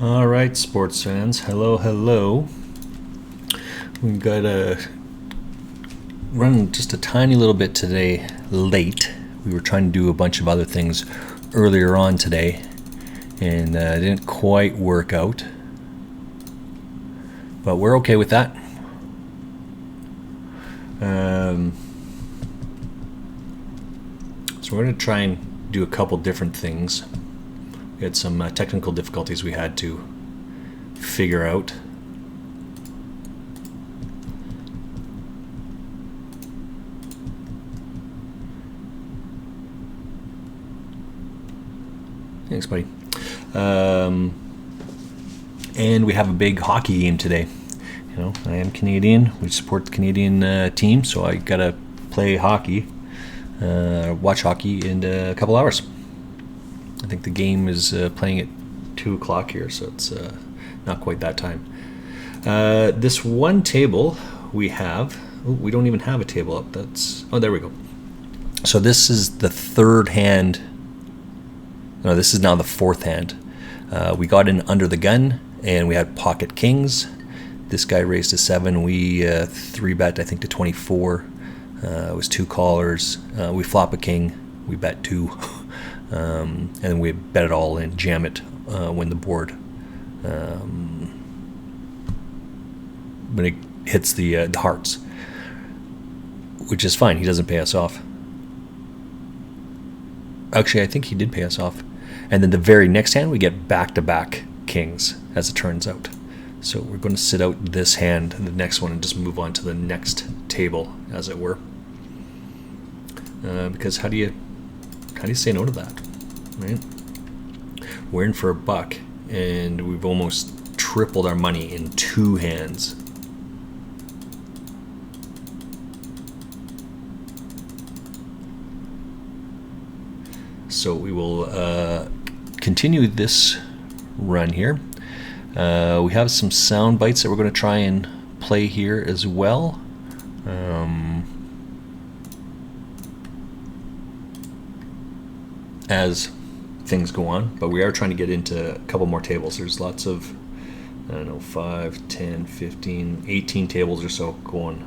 All right, sports fans. Hello, hello. We got to run just a tiny little bit today late. We were trying to do a bunch of other things earlier on today, and it didn't quite work out. But we're okay with that. So we're going to try and do a couple different things. We had some technical difficulties we had to figure out. Thanks, buddy. And we have a big hockey game today. You know, I am Canadian. We support the Canadian team, so I gotta play hockey, watch hockey in a couple hours. I think the game is playing at 2 o'clock here, so it's not quite that time. This one table we have, we don't even have a table up. There we go. So this is the third hand. No, this is now the fourth hand. We got in under the gun, and we had pocket kings. This guy raised to 7. We 3-bet, I think, to 24. It was 2 callers. We flop a king. We bet 2. And then we bet it all in, jam it, win the board. When it hits the hearts, which is fine. He doesn't pay us off. Actually, I think he did pay us off. And then the very next hand, we get back-to-back kings, as it turns out. So we're going to sit out this hand, the next one, and just move on to the next table, as it were. Because how do you say no to that, right? We're in for a buck, and we've almost tripled our money in 2 hands. So we will continue this run here. We have some sound bites that we're going to try and play here as well. As things go on, but we are trying to get into a couple more tables. There's lots of, 5, 10, 15, 18 tables or so going.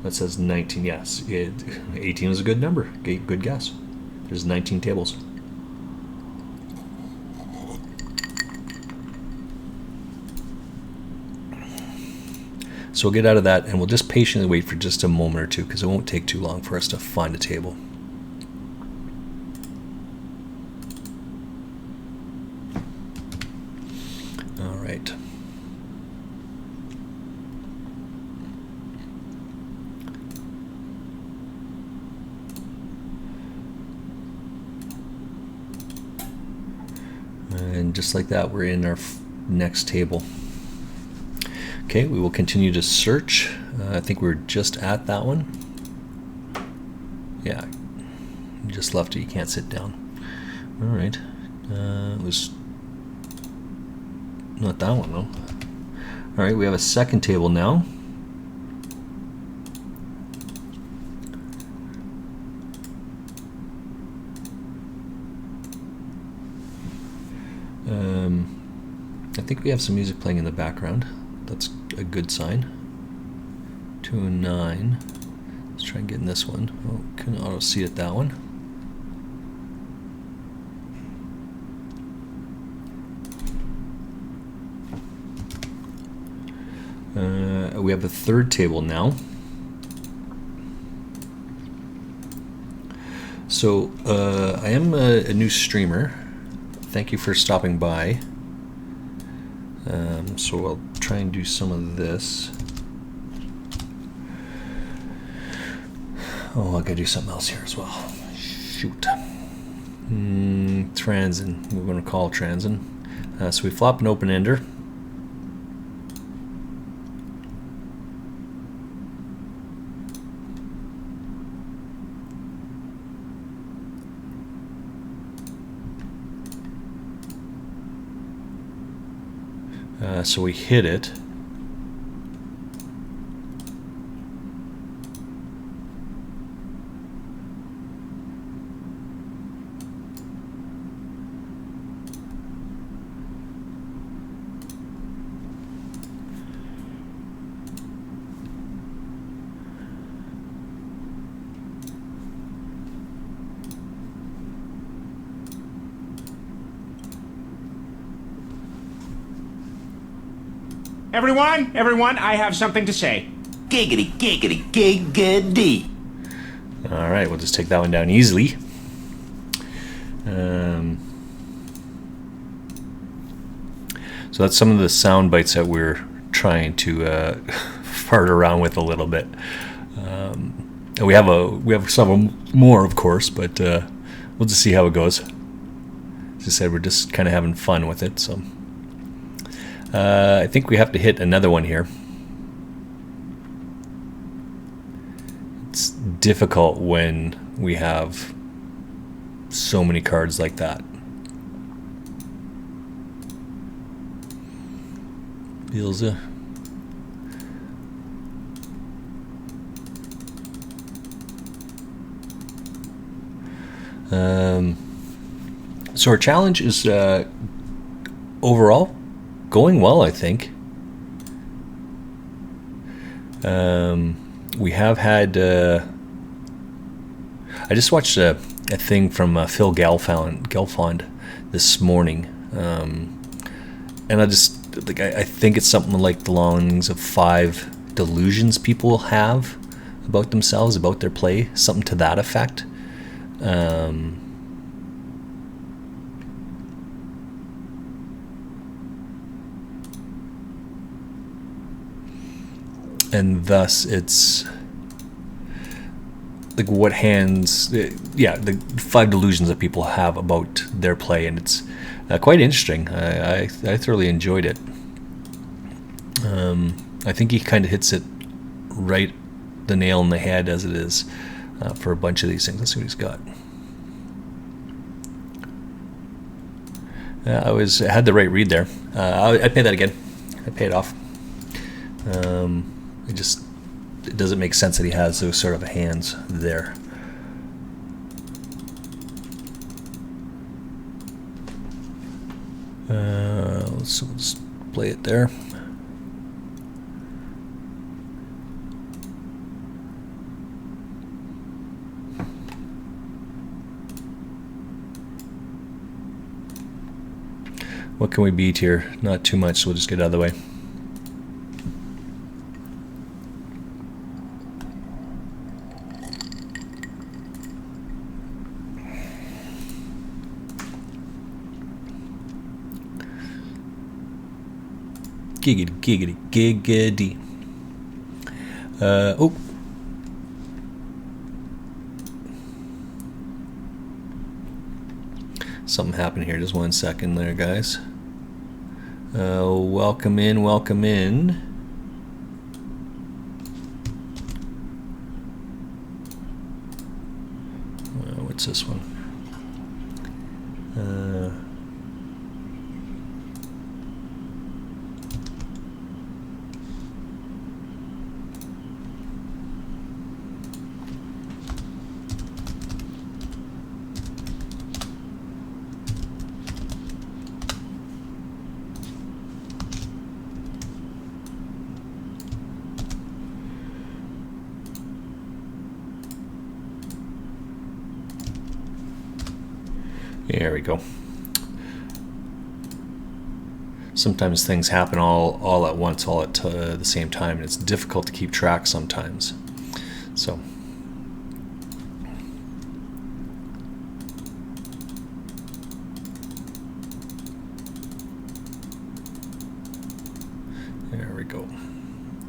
That says 19. Yes, 18 is a good number. Good guess. There's 19 tables. So we'll get out of that, and we'll just patiently wait for just a moment or two, because it won't take too long for us to find a table. All right. And just like that, we're in our next table. Okay, we will continue to search. I think we're just at that one. Yeah, you just left it. You can't sit down. All right. It was not that one, though. All right, we have a second table now. I think we have some music playing in the background. That's a good sign. 2 and 9. Let's try and get in this one. Oh, couldn't auto seat at that one. We have a third table now. So I am a new streamer. Thank you for stopping by. So I'll try and do some of this. Oh, I gotta do something else here as well. Shoot. Transin. We're going to call Transin. So we flop an open ender. So we hit it. Everyone, I have something to say. Giggity, giggity, giggity. All right, we'll just take that one down easily. So that's some of the sound bites that we're trying to fart around with a little bit. We have some more, of course, but we'll just see how it goes. As I said, we're just kind of having fun with it. So I think we have to hit another one here. It's difficult when we have so many cards like that. Ilza. So our challenge is overall going well, I think. We have had. I just watched a thing from Phil Gelfond this morning, and I think it's something like the longings of 5 delusions people have about themselves, about their play, something to that effect. And thus it's like what hands, the 5 delusions that people have about their play, and it's quite interesting. I thoroughly enjoyed it. I think he kind of hits it right, the nail in the head as it is for a bunch of these things. Let's see what he's got. I had the right read there. I pay that again. I pay it off. It doesn't make sense that he has those sort of hands there. Let's play it there. What can we beat here? Not too much, so we'll just get out of the way. Giggity, giggity, giggity. Oh. Something happened here. Just 1 second there, guys. Welcome in, welcome in. What's this one? There we go. Sometimes things happen all at once, all at the same time, and it's difficult to keep track sometimes. So. There we go.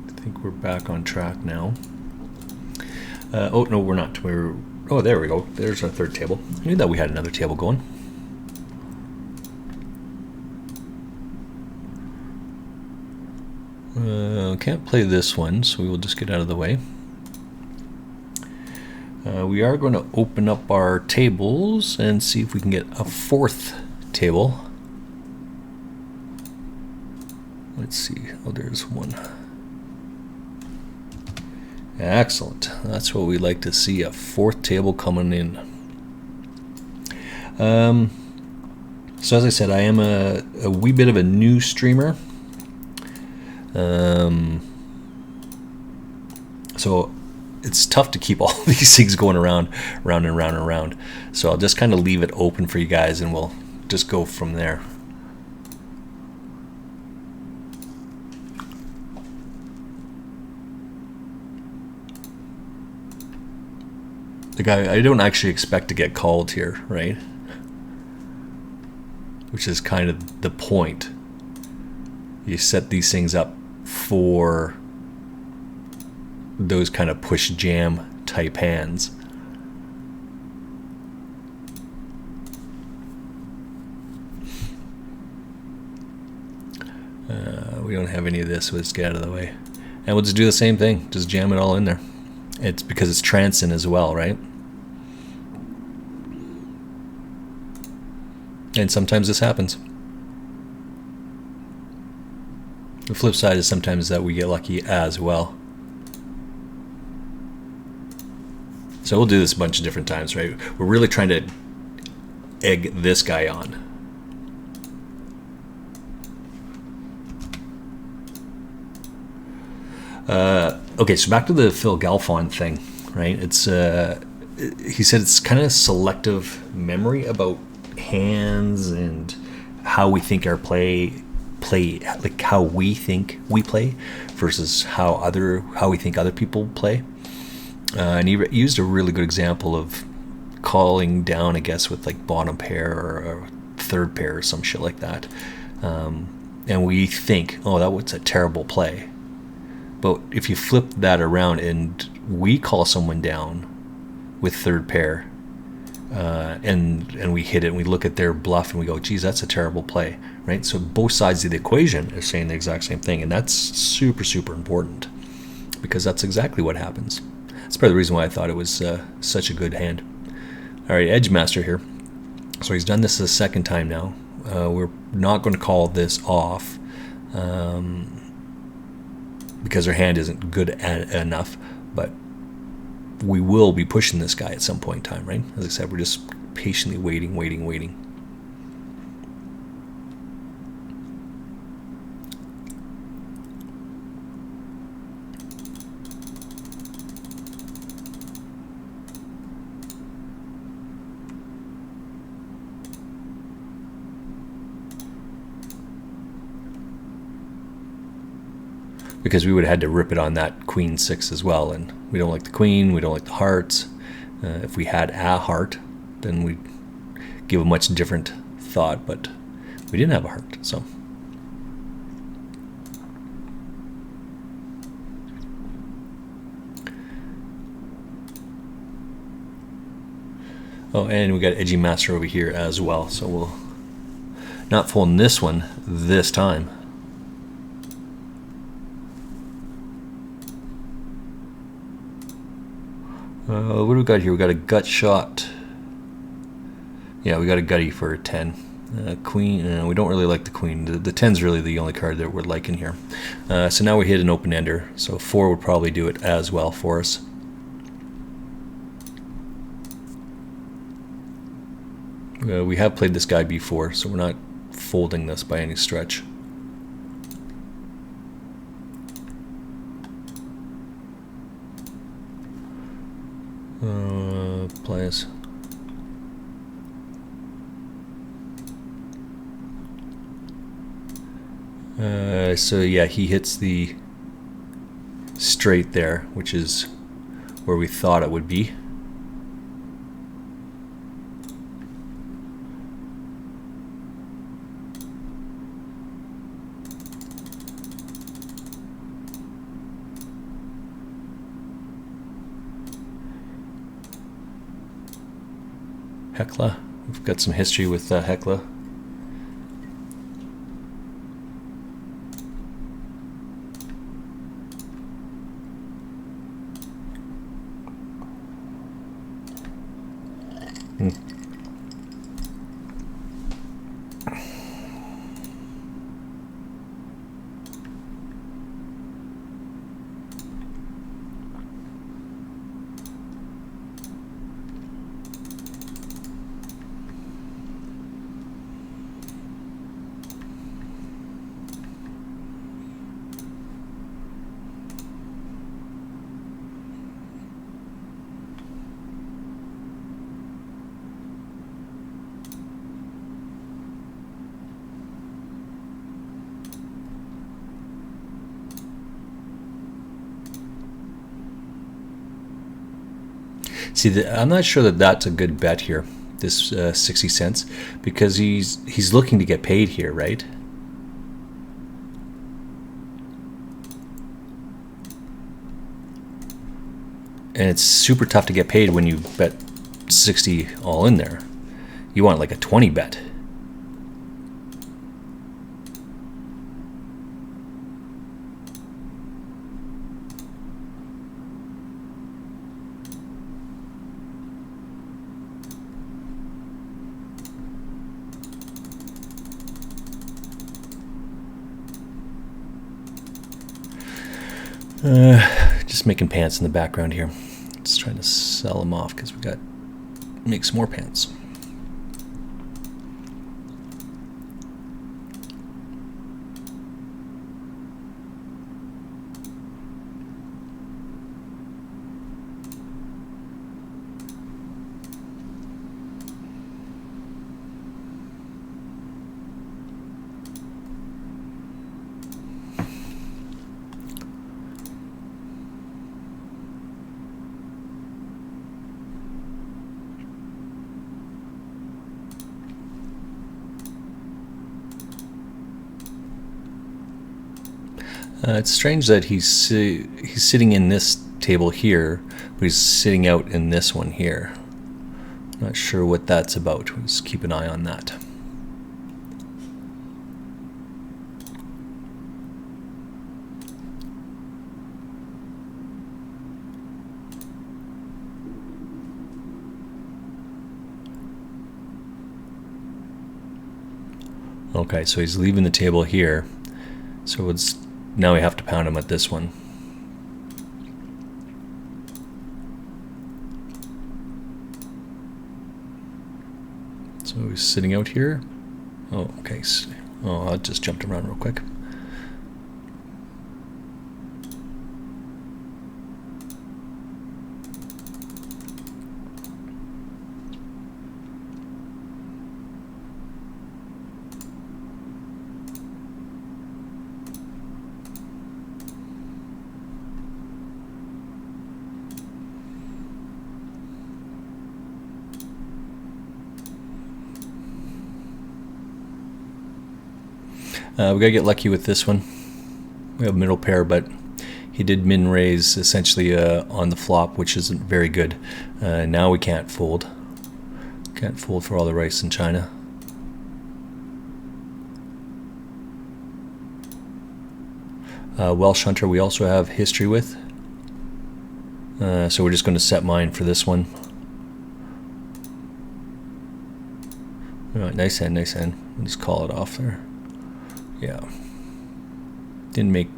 I think we're back on track now. Oh, no, we're not. Oh, there we go. There's our third table. I knew that we had another table going. Can't play this one, so we will just get out of the way. We are going to open up our tables and see if we can get a 4th table. Let's see. Oh, there's one. Excellent. That's what we like to see, a 4th table coming in. So as I said, I am a wee bit of a new streamer. So it's tough to keep all these things going round and round. So I'll just kind of leave it open for you guys, and we'll just go from there. Like I don't actually expect to get called here, right? Which is kind of the point. You set these things up for those kind of push jam type hands. We don't have any of this, so let's get out of the way. And we'll just do the same thing, just jam it all in there. It's because it's trancing as well, right? And sometimes this happens. The flip side is sometimes that we get lucky as well. So we'll do this a bunch of different times, right? We're really trying to egg this guy on. Okay, so back to the Phil Galfond thing, right? It's he said it's kind of selective memory about hands and how we think our play, like how we think we play versus how we think other people play. And he used a really good example of calling down, I guess, with like bottom pair or third pair or some shit like that. And we think, oh, that was a terrible play. But if you flip that around and we call someone down with third pair, and we hit it and we look at their bluff and we go, geez, that's a terrible play, right? So both sides of the equation are saying the exact same thing, and that's super, super important because that's exactly what happens. That's part of the reason why I thought it was such a good hand. All right, Edgemaster here. So he's done this the second time now. We're not going to call this off. Because our hand isn't good enough, but we will be pushing this guy at some point in time, right? As I said, we're just patiently waiting. Because we would have had to rip it on that queen six as well, and we don't like the queen, we don't like the hearts. If we had a heart, then we'd give a much different thought, but we didn't have a heart, so. Oh, and we got Edgemaster over here as well, so we'll not fold this one this time. What do we got here? We got a gut shot. Yeah, we got a gutty for a 10. Queen, we don't really like the queen. The 10's really the only card that we're liking here. So now we hit an open ender. So 4 would probably do it as well for us. We have played this guy before, so we're not folding this by any stretch. Players. So yeah, he hits the straight there, which is where we thought it would be. Hecla. We've got some history with Hecla. See, I'm not sure that that's a good bet here, this 60 cents, because he's looking to get paid here, right? And it's super tough to get paid when you bet 60 all in there. You want like a 20 bet. Just making pants in the background here. Just trying to sell them off because we got make some more pants. It's strange that he's sitting in this table here, but he's sitting out in this one here. Not sure what that's about. Let's keep an eye on that. Okay, so he's leaving the table here. So it's now we have to pound him at this one. So he's sitting out here. Oh, okay. Oh, I just jumped around real quick. We gotta get lucky with this one. We have middle pair, but he did min raise essentially on the flop, which isn't very good. Now we can't fold. Can't fold for all the rice in China. Welsh Hunter we also have history with. So we're just going to set mine for this one. All right, nice hand, nice hand. We'll just call it off there. Yeah. Didn't make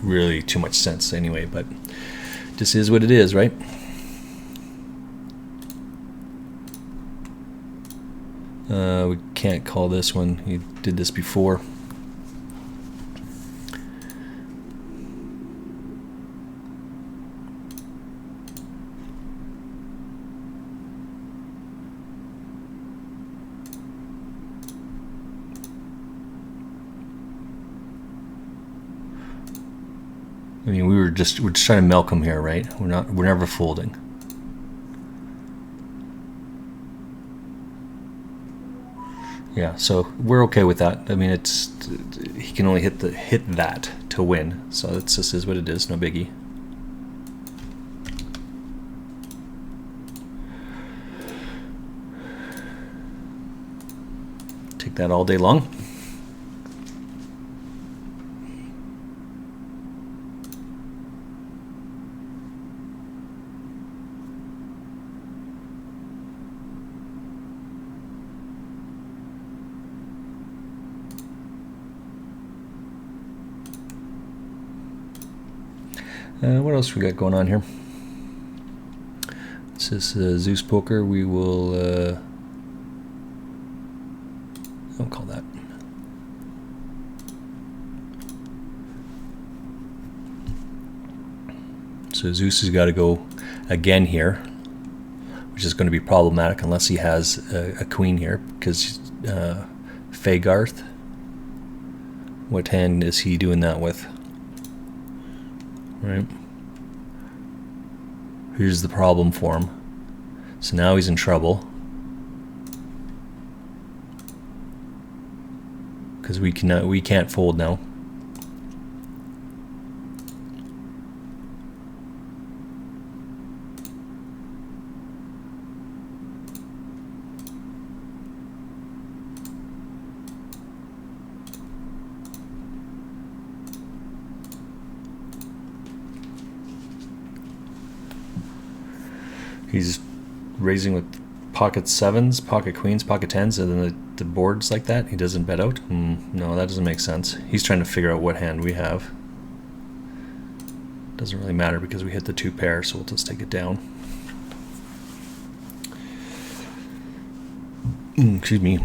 really too much sense anyway, but this is what it is, right? We can't call this one. He did this before. I mean, we're just trying to milk him here, right? We're never folding. Yeah, so we're okay with that. I mean, he can only hit that to win. So it just is what it is, no biggie. Take that all day long. What else we got going on here? This is Zeus Poker. We will don't call that. So Zeus has got to go again here, which is going to be problematic unless he has a queen here, because Faygarth. What hand is he doing that with? Right. Here's the problem for him. So now he's in trouble. Because we can't fold now. He's raising with pocket sevens, pocket queens, pocket tens, and then the board's like that. He doesn't bet out. No, that doesn't make sense. He's trying to figure out what hand we have. Doesn't really matter because we hit the 2 pair, so we'll just take it down. Excuse me.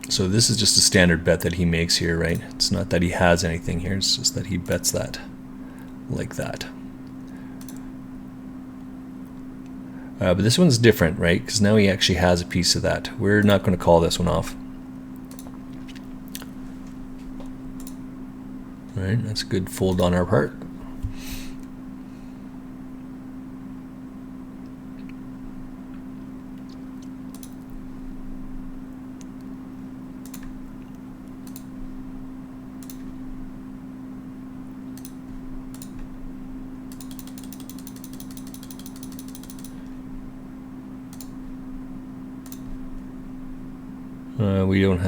So this is just a standard bet that he makes here, right? It's not that he has anything here. It's just that he bets that like that. But this one's different, right? Because now he actually has a piece of that. We're not going to call this one off. All right, that's a good fold on our part.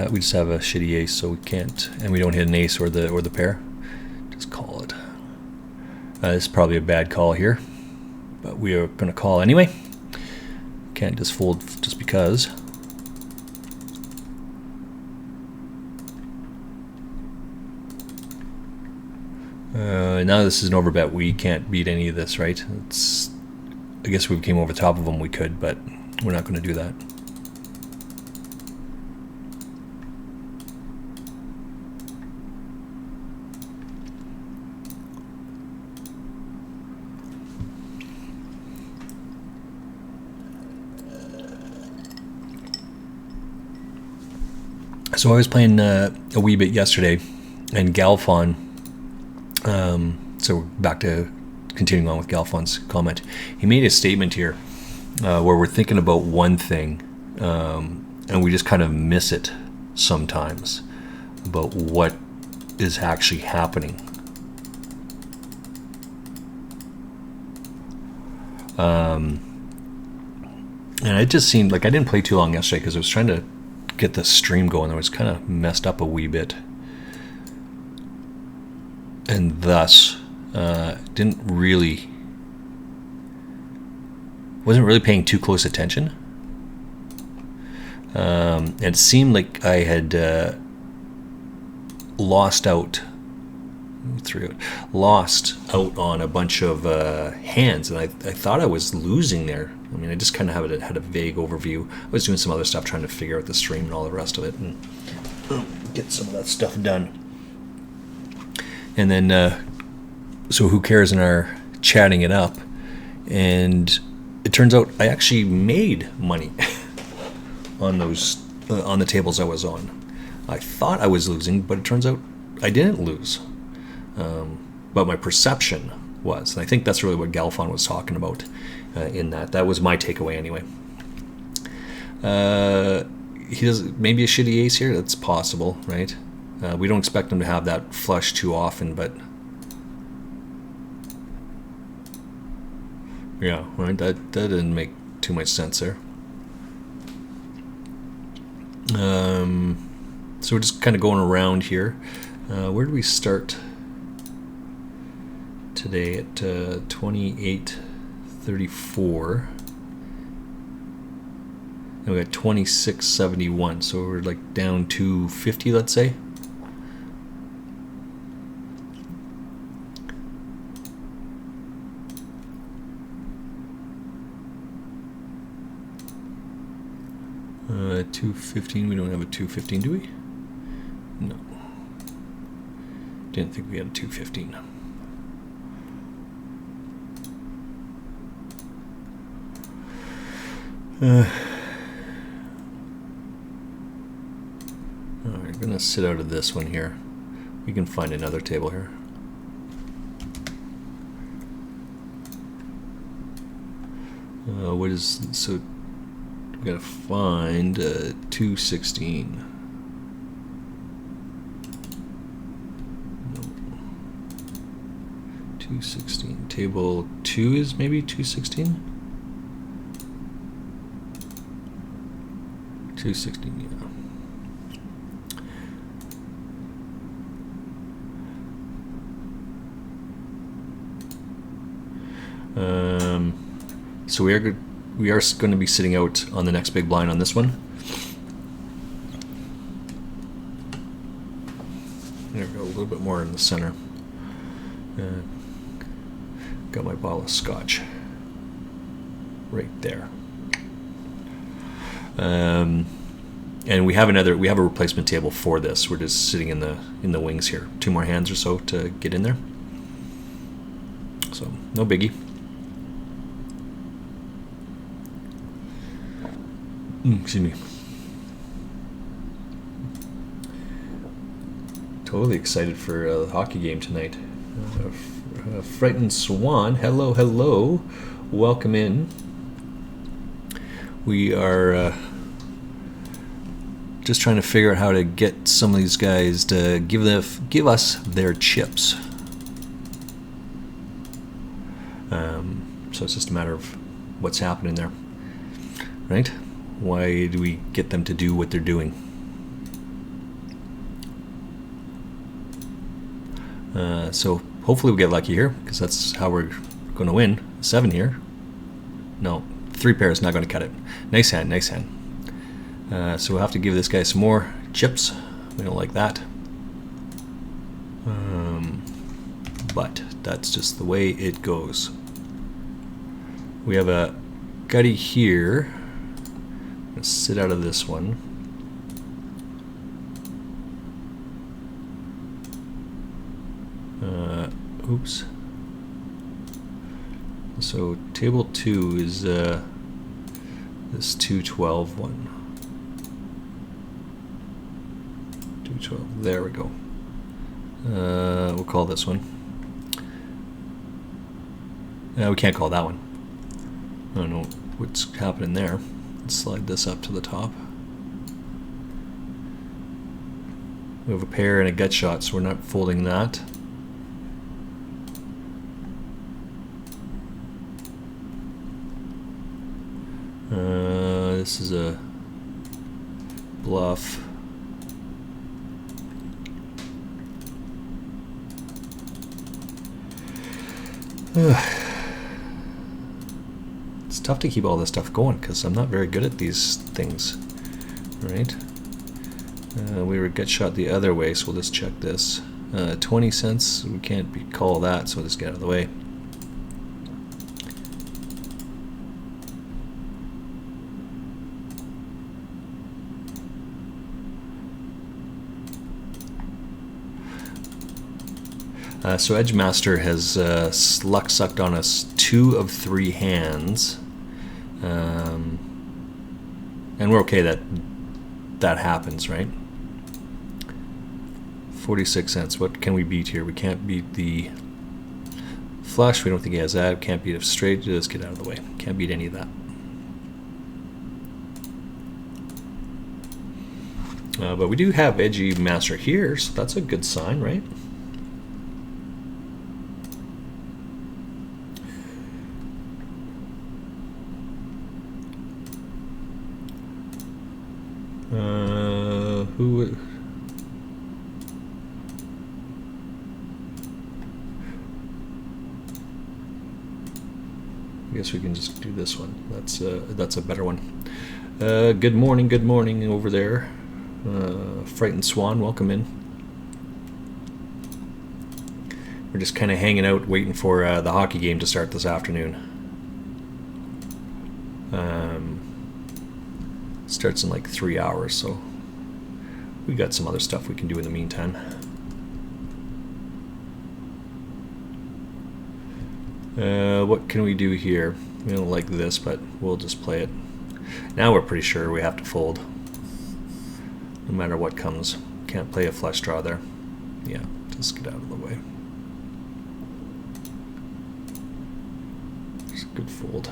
We just have a shitty ace, so we can't, and we don't hit an ace or the pair. Just call it. This is probably a bad call here, but we are going to call anyway. Can't just fold just because. Now this is an overbet. We can't beat any of this, right? I guess if we came over the top of them, we could, but we're not going to do that. So I was playing a wee bit yesterday, and Galfon, so back to continuing on with Galfon's comment, he made a statement here where we're thinking about one thing, and we just kind of miss it sometimes about what is actually happening. And it just seemed like I didn't play too long yesterday because I was trying to get the stream going. I was kind of messed up a wee bit, and thus wasn't really paying too close attention. It seemed like I had lost out on a bunch of hands, and I thought I was losing there. I mean, I just kind of had a vague overview. I was doing some other stuff, trying to figure out the stream and all the rest of it, and get some of that stuff done. And then, so who cares in our chatting it up, and it turns out I actually made money on those on the tables I was on. I thought I was losing, but it turns out I didn't lose. But my perception was, and I think that's really what Galfon was talking about in that. That was my takeaway anyway. He does maybe a shitty ace here. That's possible, right? We don't expect him to have that flush too often, but yeah, right. That didn't make too much sense there. So we're just kind of going around here. Where do we start today? At 28.34. And we got 26.71. So we're like down to 50, let's say. $2.15. We don't have a $2.15, do we? No. Didn't think we had a $2.15. Alright, gonna sit out of this one here. We can find another table here. What is so? We gotta find 216. 216. Table 2 is maybe 216? 216, yeah. So we are going to be sitting out on the next big blind on this one. There we go, a little bit more in the center. Got my bottle of scotch right there. And we have a replacement table for this. We're just sitting in the wings here. 2 more hands or so to get in there. So no biggie. Excuse me. Totally excited for the hockey game tonight. Frightened Swan, hello, welcome in. We are just trying to figure out how to get some of these guys to give us their chips. So it's just a matter of what's happening there, right? Why do we get them to do what they're doing? So hopefully we get lucky here, because that's how we're going to win. 7 here. No, 3 pair is not going to cut it. Nice hand. So we'll have to give this guy some more chips. We don't like that. But that's just the way it goes. We have a gutty here. Let's sit out of this one. Oops. So table 2 is this 212 one. 212. There we go. We'll call this one. We can't call that one. I don't know what's happening there. Let's slide this up to the top. We have a pair and a gut shot, so we're not folding that. This is a bluff. It's tough to keep all this stuff going because I'm not very good at these things, right? We were gut shot the other way, so we'll just check this. 20 cents, we can't call that, so we'll just get out of the way. So Edgemaster has luck sucked on us 2 of 3 hands, and we're okay that happens, right? 46 cents. What can we beat here? We can't beat the flush. We don't think he has that. Can't beat it straight. Just get out of the way. Can't beat any of that. But we do have Edgy Master here, so that's a good sign, right? I guess we can just do this one. That's a better one. Good morning over there. Frightened Swan, welcome in. We're just kind of hanging out, waiting for the hockey game to start this afternoon. Starts in like 3 hours, so we got some other stuff we can do in the meantime. What can we do here? We don't like this, but we'll just play it. Now we're pretty sure we have to fold, no matter what comes. Can't play a flush draw there. Yeah, just get out of the way. It's a good fold.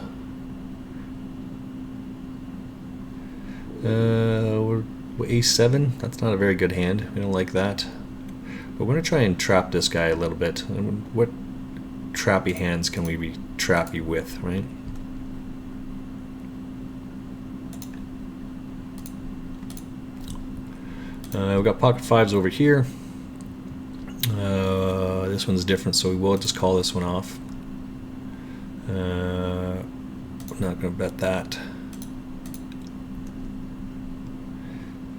We're A7. That's not a very good hand. We don't like that. But we're going to try and trap this guy a little bit. And what trappy hands can we be trappy with, right? We've got pocket fives over here. This one's different, so we will just call this one off. I'm not going to bet that.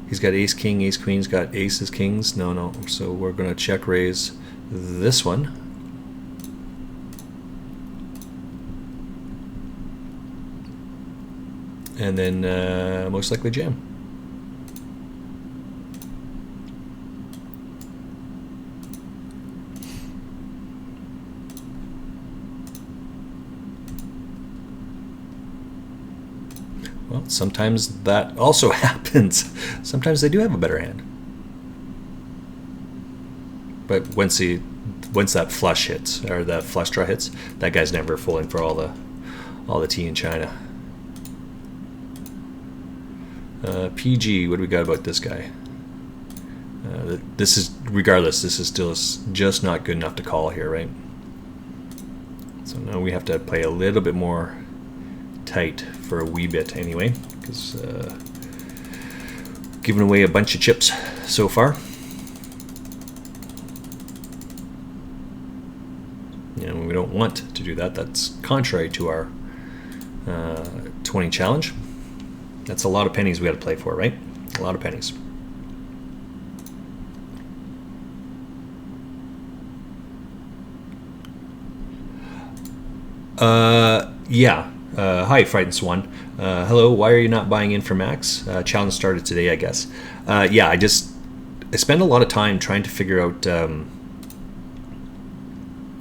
He's got ace king, ace queen. He's got aces, kings. No. So we're going to check raise this one. And then most likely jam. Well, sometimes that also happens. Sometimes they do have a better hand. But once that flush hits, or that flush draw hits, that guy's never falling for all the tea in China. PG, what do we got about this guy? This is, regardless, this is still just not good enough to call here, right? So now we have to play a little bit more tight for a wee bit anyway, because giving away a bunch of chips so far. We don't want to do that. That's contrary to our 20 challenge. That's a lot of pennies we got to play for, right? A lot of pennies. Yeah. Hi, Frightened Swan. Hello. Why are you not buying in for Max? Challenge started today, I guess. Yeah, I spend a lot of time trying to figure out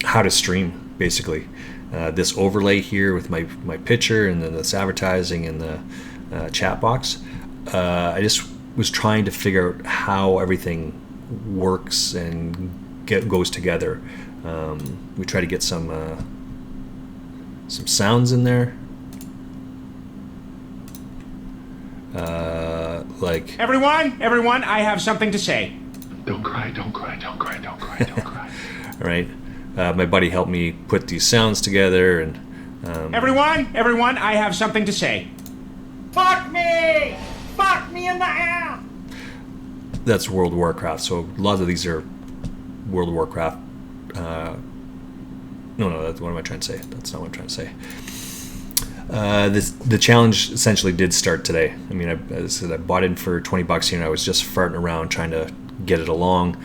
how to stream, basically. This overlay here with my picture and then this advertising and the chat box. I just was trying to figure out how everything works and goes together. We try to get some sounds in there. Like everyone, I have something to say. Don't cry. Right. My buddy helped me put these sounds together, and Everyone, I have something to say. Fuck me! Fuck me in the ass! that's World of Warcraft. So a lot of these are World of Warcraft. No, that's what am I trying to say? That's not what I'm trying to say. The challenge essentially did start today. I mean, as I said, I bought in for $20 here, and I was just farting around trying to get it along.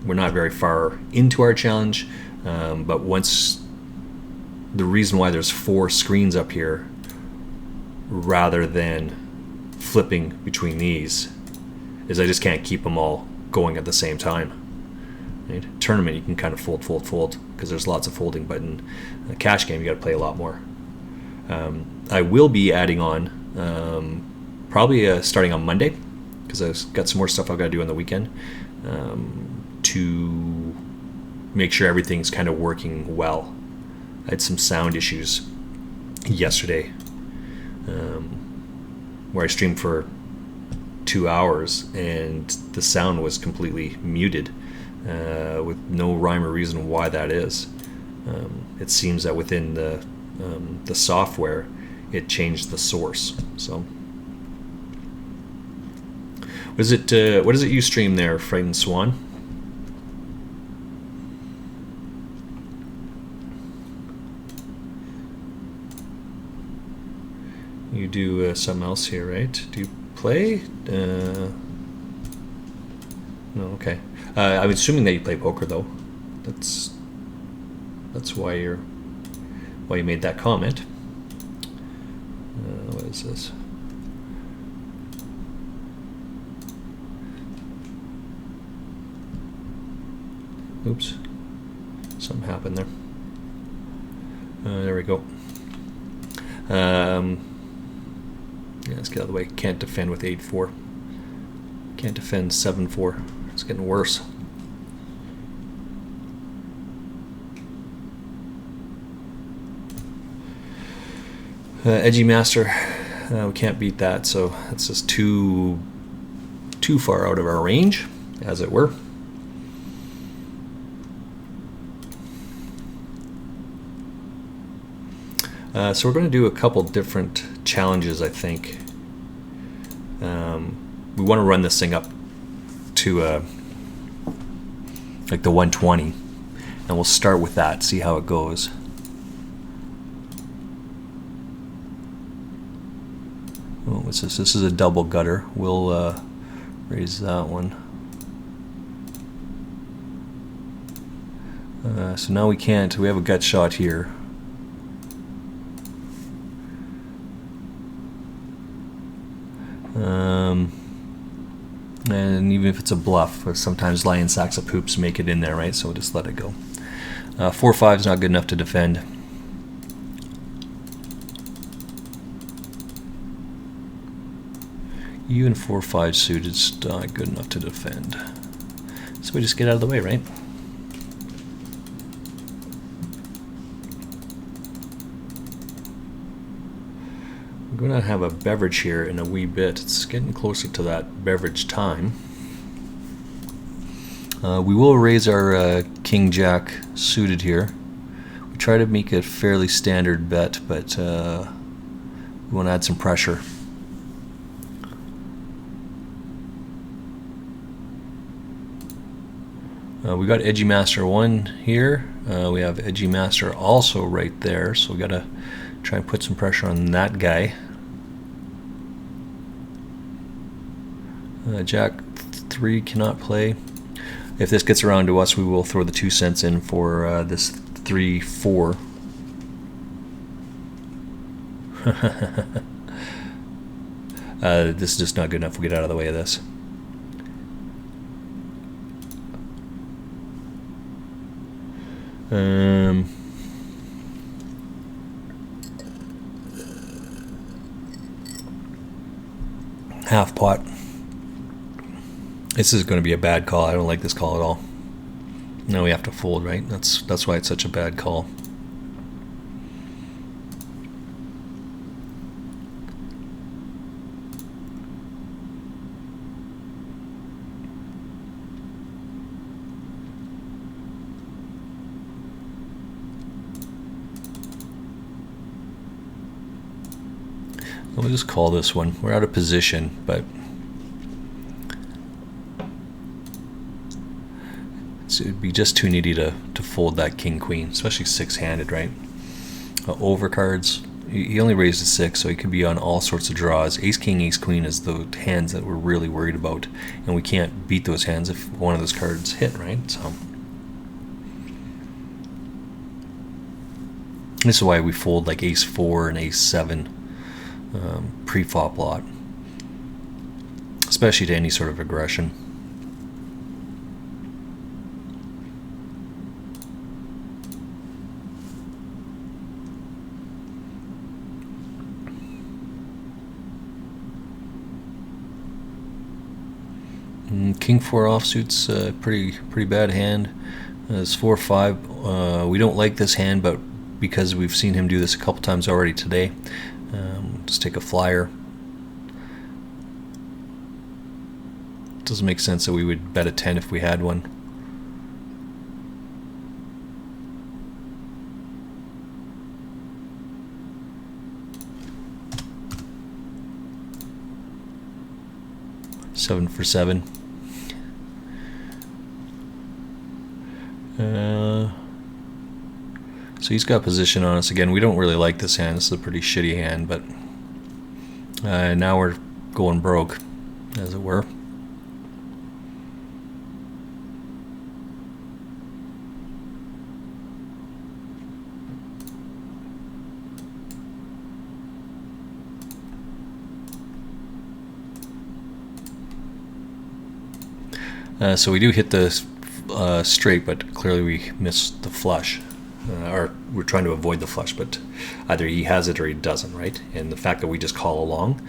We're not very far into our challenge, but once the reason why there's 4 screens up here rather than flipping between these is I just can't keep them all going at the same time. Right? Tournament, you can kind of fold because there's lots of folding, but in a cash game you got to play a lot more. I will be adding on probably starting on Monday, because I've got some more stuff I've got to do on the weekend to make sure everything's kind of working well. I had some sound issues yesterday where I streamed for 2 hours and the sound was completely muted with no rhyme or reason why that is. It seems that within the software it changed the source. So what is it you stream there, Frightened Swan? You do something else here, right? Do you play? No, okay. I'm assuming that you play poker, though. That's why you made that comment. What is this? Oops, something happened there. There we go. Yeah, let's get out of the way. Can't defend with 8-4. Can't defend 7-4. It's getting worse. Edgy Master. We can't beat that, so that's just too far out of our range, as it were. So we're going to do a couple different challenges, I think. We want to run this thing up to like the 120, and we'll start with that, see how it goes. Oh, what's this? This is a double gutter. We'll raise that one. So now we can't. We have a gut shot here. And even if it's a bluff, sometimes lion sacks of poops make it in there, right? So we'll just let it go. 4-5 is not good enough to defend. Even 4-5 suited is not good enough to defend. So we just get out of the way, right? We're going to have a beverage here in a wee bit. It's getting closer to that beverage time. We will raise our King Jack suited here. We try to make a fairly standard bet, but we want to add some pressure. We got Edgy Master 1 here. We have Edgy Master also right there, so we got to try and put some pressure on that guy. Jack 3 cannot play. If this gets around to us, we will throw the 2 cents in for this 3-4. This is just not good enough. We'll get out of the way of this. Half pot. This is going to be a bad call. I don't like this call at all. Now we have to fold, right? That's why it's such a bad call. We'll just call this one. We're out of position, but it'd be just too needy to fold that king queen, especially six-handed, right? Overcards. He only raised a 6, so he could be on all sorts of draws. Ace king, ace queen is the hands that we're really worried about, and we can't beat those hands if one of those cards hit, right? So this is why we fold like ace 4 and ace 7 pre-flop lot, especially to any sort of aggression. King 4 offsuit's a pretty bad hand. It's 4-5. We don't like this hand, but because we've seen him do this a couple times already today, just take a flyer. Doesn't make sense that we would bet a 10 if we had one. Seven for 7. So he's got position on us again. We don't really like this hand. This is a pretty shitty hand, but now we're going broke, as it were. So we do hit the straight, but clearly we missed the flush. Or we're trying to avoid the flush, but either he has it or he doesn't, right? And the fact that we just call along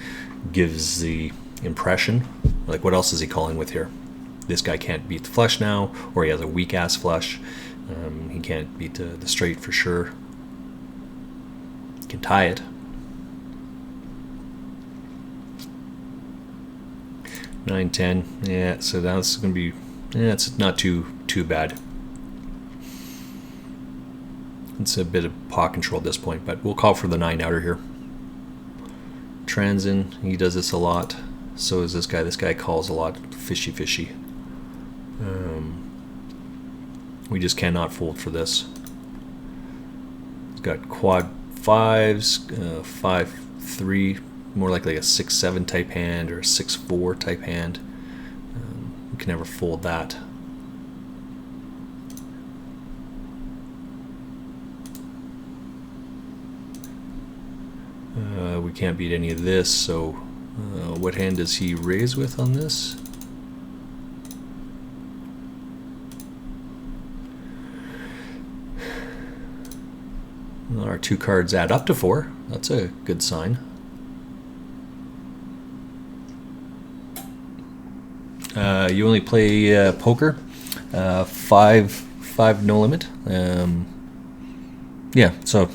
gives the impression, like, what else is he calling with here? This guy can't beat the flush now, or he has a weak ass flush. He can't beat the straight for sure. He can tie it. 9-10. Yeah, so that's going to be, yeah, it's not too bad. It's a bit of pot control at this point, but we'll call for the 9 outer here. Transin, he does this a lot. So is this guy. This guy calls a lot. Fishy. We just cannot fold for this. He's got quad 5s, 5-3, more likely a 6-7 type hand or a 6-4 type hand. We can never fold that. We can't beat any of this, so what hand does he raise with on this? Our 2 cards add up to 4. That's a good sign. You only play poker, 5 no limit. Yeah, so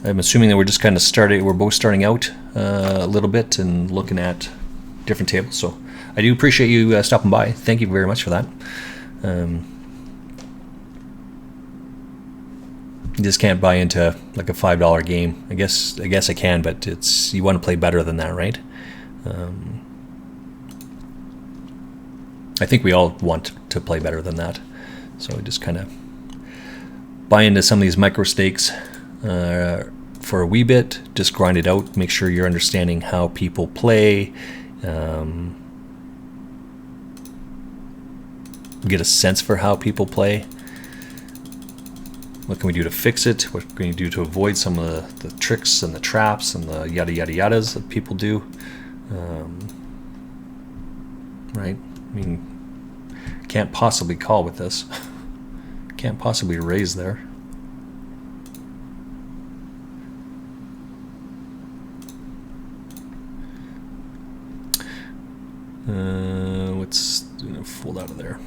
I'm assuming that we're just kind of starting. We're both starting out a little bit and looking at different tables. So I do appreciate you stopping by. Thank you very much for that. You just can't buy into like a $5 game. I guess I can, but you want to play better than that, right? I think we all want to play better than that. So just kind of buy into some of these micro stakes for a wee bit. Just grind it out. Make sure you're understanding how people play. Get a sense for how people play. What can we do to fix it? What can we do to avoid some of the tricks and the traps and the yada yada yadas that people do? Right? I mean, can't possibly call with this. Can't possibly raise there. What's gonna fold out of there?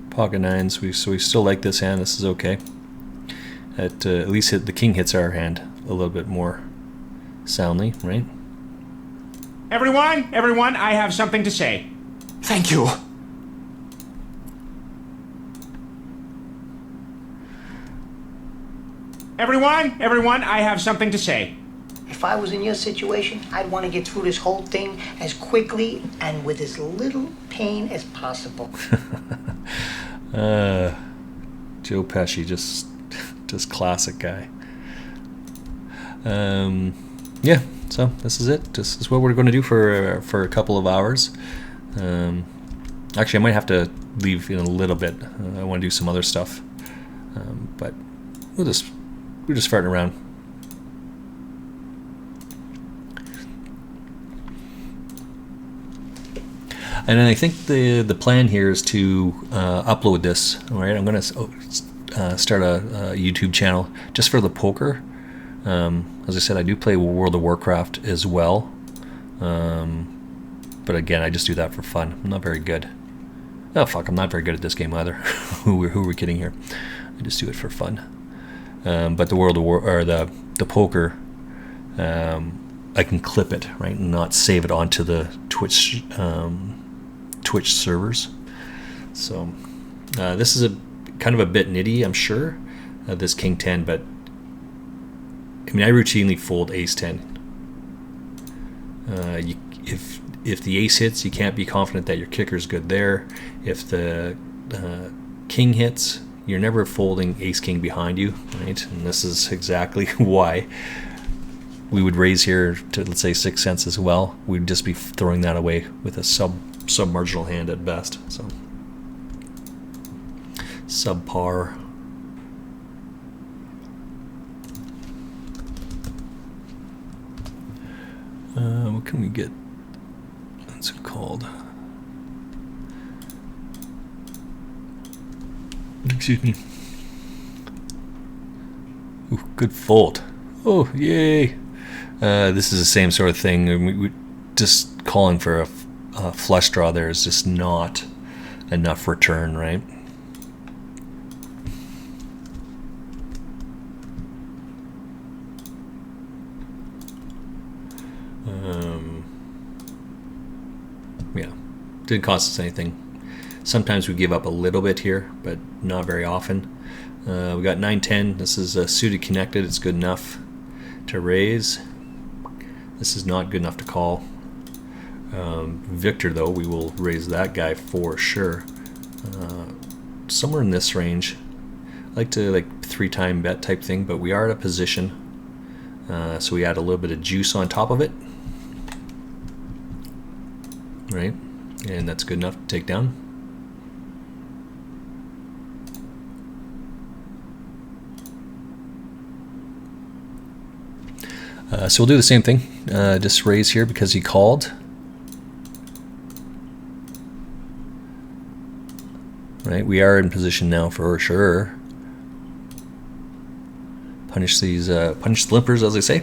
Pocket 9s. So we still like this hand. This is okay. At least the king hits our hand a little bit more soundly, right? Everyone, I have something to say. Thank you. Everyone, I have something to say. If I was in your situation, I'd want to get through this whole thing as quickly and with as little pain as possible. Joe Pesci, just classic guy. Yeah, so this is it. This is what we're going to do for a couple of hours. Actually, I might have to leave in a little bit. I want to do some other stuff, but we're just farting around. And then I think the plan here is to upload this. All right, I'm going to start a YouTube channel just for the poker. As I said, I do play World of Warcraft as well. But again, I just do that for fun. I'm not very good. Oh fuck, I'm not very good at this game either. who are we kidding here? I just do it for fun. But the World of War or the poker, I can clip it, right, and not save it onto the Twitch servers. So this is a kind of a bit nitty, I'm sure. This King 10, but I mean, I routinely fold Ace 10. If the ace hits, you can't be confident that your kicker's good there. If the king hits, you're never folding Ace King behind you, right? And this is exactly why we would raise here to, let's say, 6 cents as well. We'd just be throwing that away with a sub-marginal hand at best. So subpar. What can we get? What's it called? Excuse me. Ooh, good fold. Oh, yay. This is the same sort of thing. We just calling for a flush draw there is just not enough return, right? Yeah, didn't cost us anything. Sometimes we give up a little bit here, but not very often. We got 9-10. This is suited connected. It's good enough to raise. This is not good enough to call. Victor, though, we will raise that guy for sure. Somewhere in this range. I like to 3-time bet type thing, but we are at a position. So we add a little bit of juice on top of it. Right? And that's good enough to take down. So we'll do the same thing. Just raise here because he called. Right, we are in position now for sure. Punish these, punish slippers, as they say.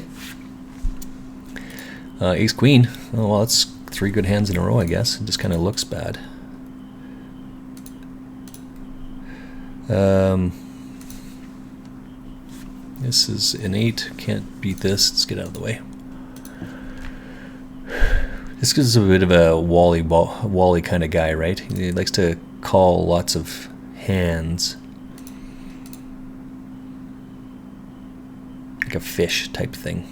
Ace Queen. Oh well, that's 3 good hands in a row, I guess. It just kind of looks bad. This is an 8. Can't beat this. Let's get out of the way. This is a bit of a Wally kind of guy, right? He likes to call lots of hands. Like a fish type thing.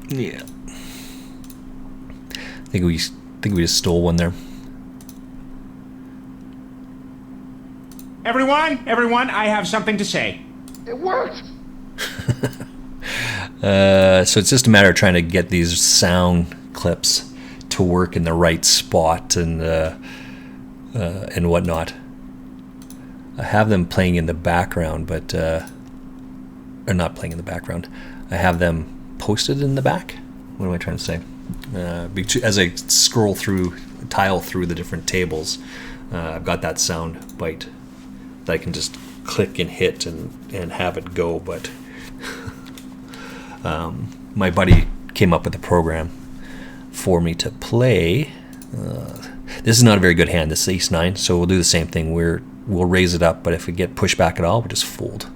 Yeah. I think we just stole one there. Everyone, I have something to say. It worked! So it's just a matter of trying to get these sound clips to work in the right spot and whatnot. I have them playing in the background, but or not playing in the background. I have them posted in the back. What am I trying to say? As I tile through the different tables, I've got that sound bite that I can just click and hit and have it go. But my buddy came up with a program for me to play. This is not a very good hand. This is Ace 9, so we'll do the same thing. We'll raise it up, but if we get pushed back at all, we'll just fold.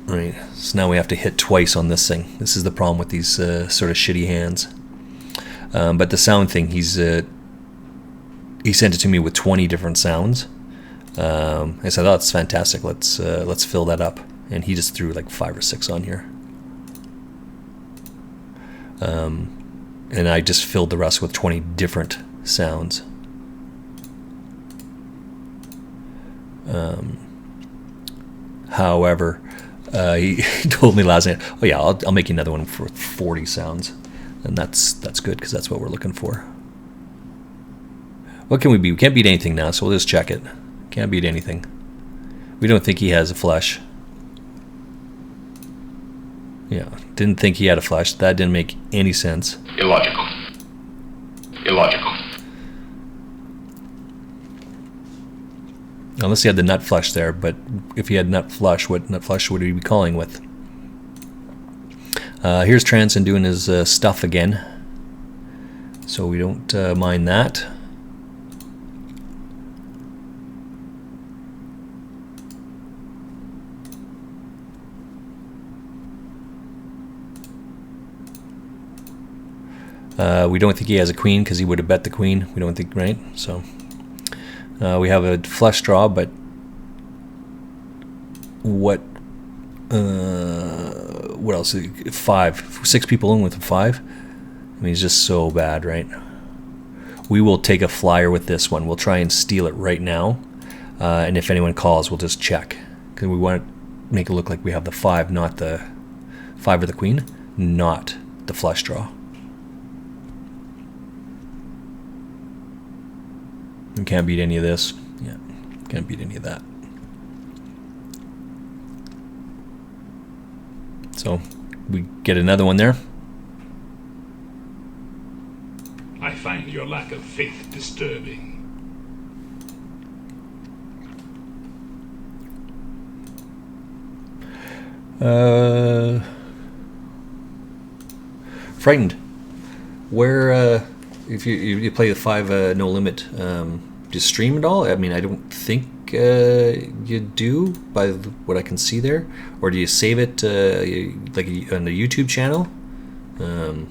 Right, so now we have to hit twice on this thing. This is the problem with these sort of shitty hands. But the sound thing, he sent it to me with 20 different sounds. I said, "Oh, that's fantastic. Let's fill that up." And he just threw like 5 or 6 on here. And I just filled the rest with 20 different sounds. However, he told me last night, "Oh yeah, I'll make you another one for 40 sounds," and that's good because that's what we're looking for. What can we beat? We can't beat anything now, so we'll just check it. Can't beat anything. We don't think he has a flush. Yeah, didn't think he had a flush. That didn't make any sense. Illogical. Unless he had the nut flush there, but if he had nut flush, what nut flush would he be calling with? Here's Transon doing his stuff again, so we don't mind that. We don't think he has a queen because he would have bet the queen. We don't think, right? So we have a flush draw, but what else? 5, 6 people in with a 5. I mean, he's just so bad, right? We will take a flyer with this one. We'll try and steal it right now, and if anyone calls, we'll just check because we want to make it look like we have the 5, not the 5 or the queen, not the flush draw. We can't beat any of this. Yeah, can't beat any of that. So we get another one there. I find your lack of faith disturbing. Frightened. Where, if you play the 5 no limit, do you stream at all? I mean, I don't think you do by what I can see there. Or do you save it like on the YouTube channel? You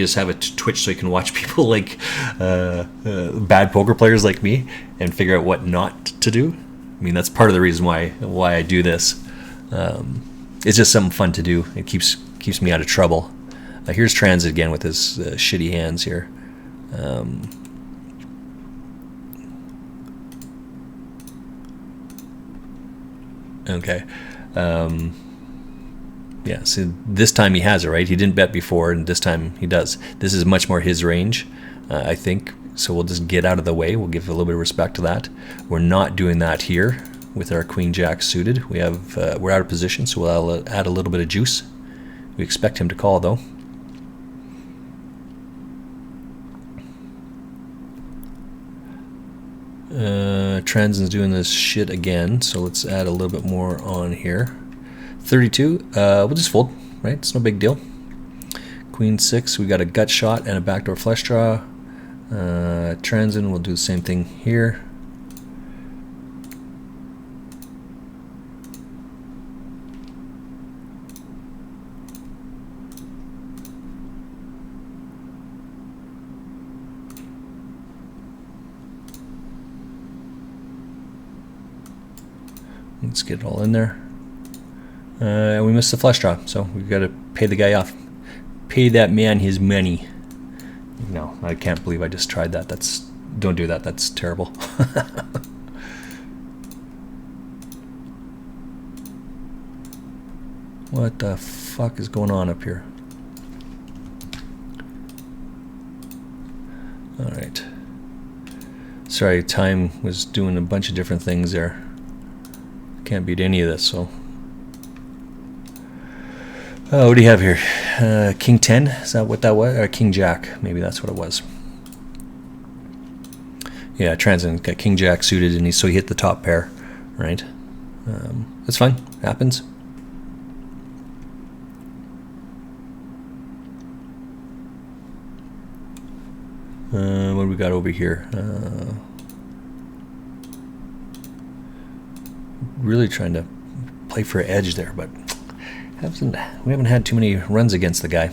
just have it to Twitch so you can watch people like bad poker players like me and figure out what not to do. I mean, that's part of the reason why I do this. It's just something fun to do. It keeps me out of trouble. Here's Transit again with his shitty hands here. Okay. Yeah, so this time he has it, right? He didn't bet before, and this time he does. This is much more his range, I think. So we'll just get out of the way. We'll give a little bit of respect to that. We're not doing that here with our Queen Jack suited. We're out of position, so we'll add a little bit of juice. We expect him to call, though. Transin's doing this shit again, so let's add a little bit more on here. 32, we'll just fold, right? It's no big deal. Queen 6, we got a gut shot and a backdoor flush draw. Transin will do the same thing here. Let's get it all in there. And we missed the flush draw, so we've got to pay the guy off. Pay that man his money. No, I can't believe I just tried that. Don't do that. That's terrible. What the fuck is going on up here? All right. Sorry, time was doing a bunch of different things there. Can't beat any of this, so. Oh, what do you have here? King 10? Is that what that was? Or King Jack? Maybe that's what it was. Yeah, Transit got King Jack suited, and so he hit the top pair, right? That's fine. Happens. What do we got over here? Really trying to play for edge there, but we haven't had too many runs against the guy.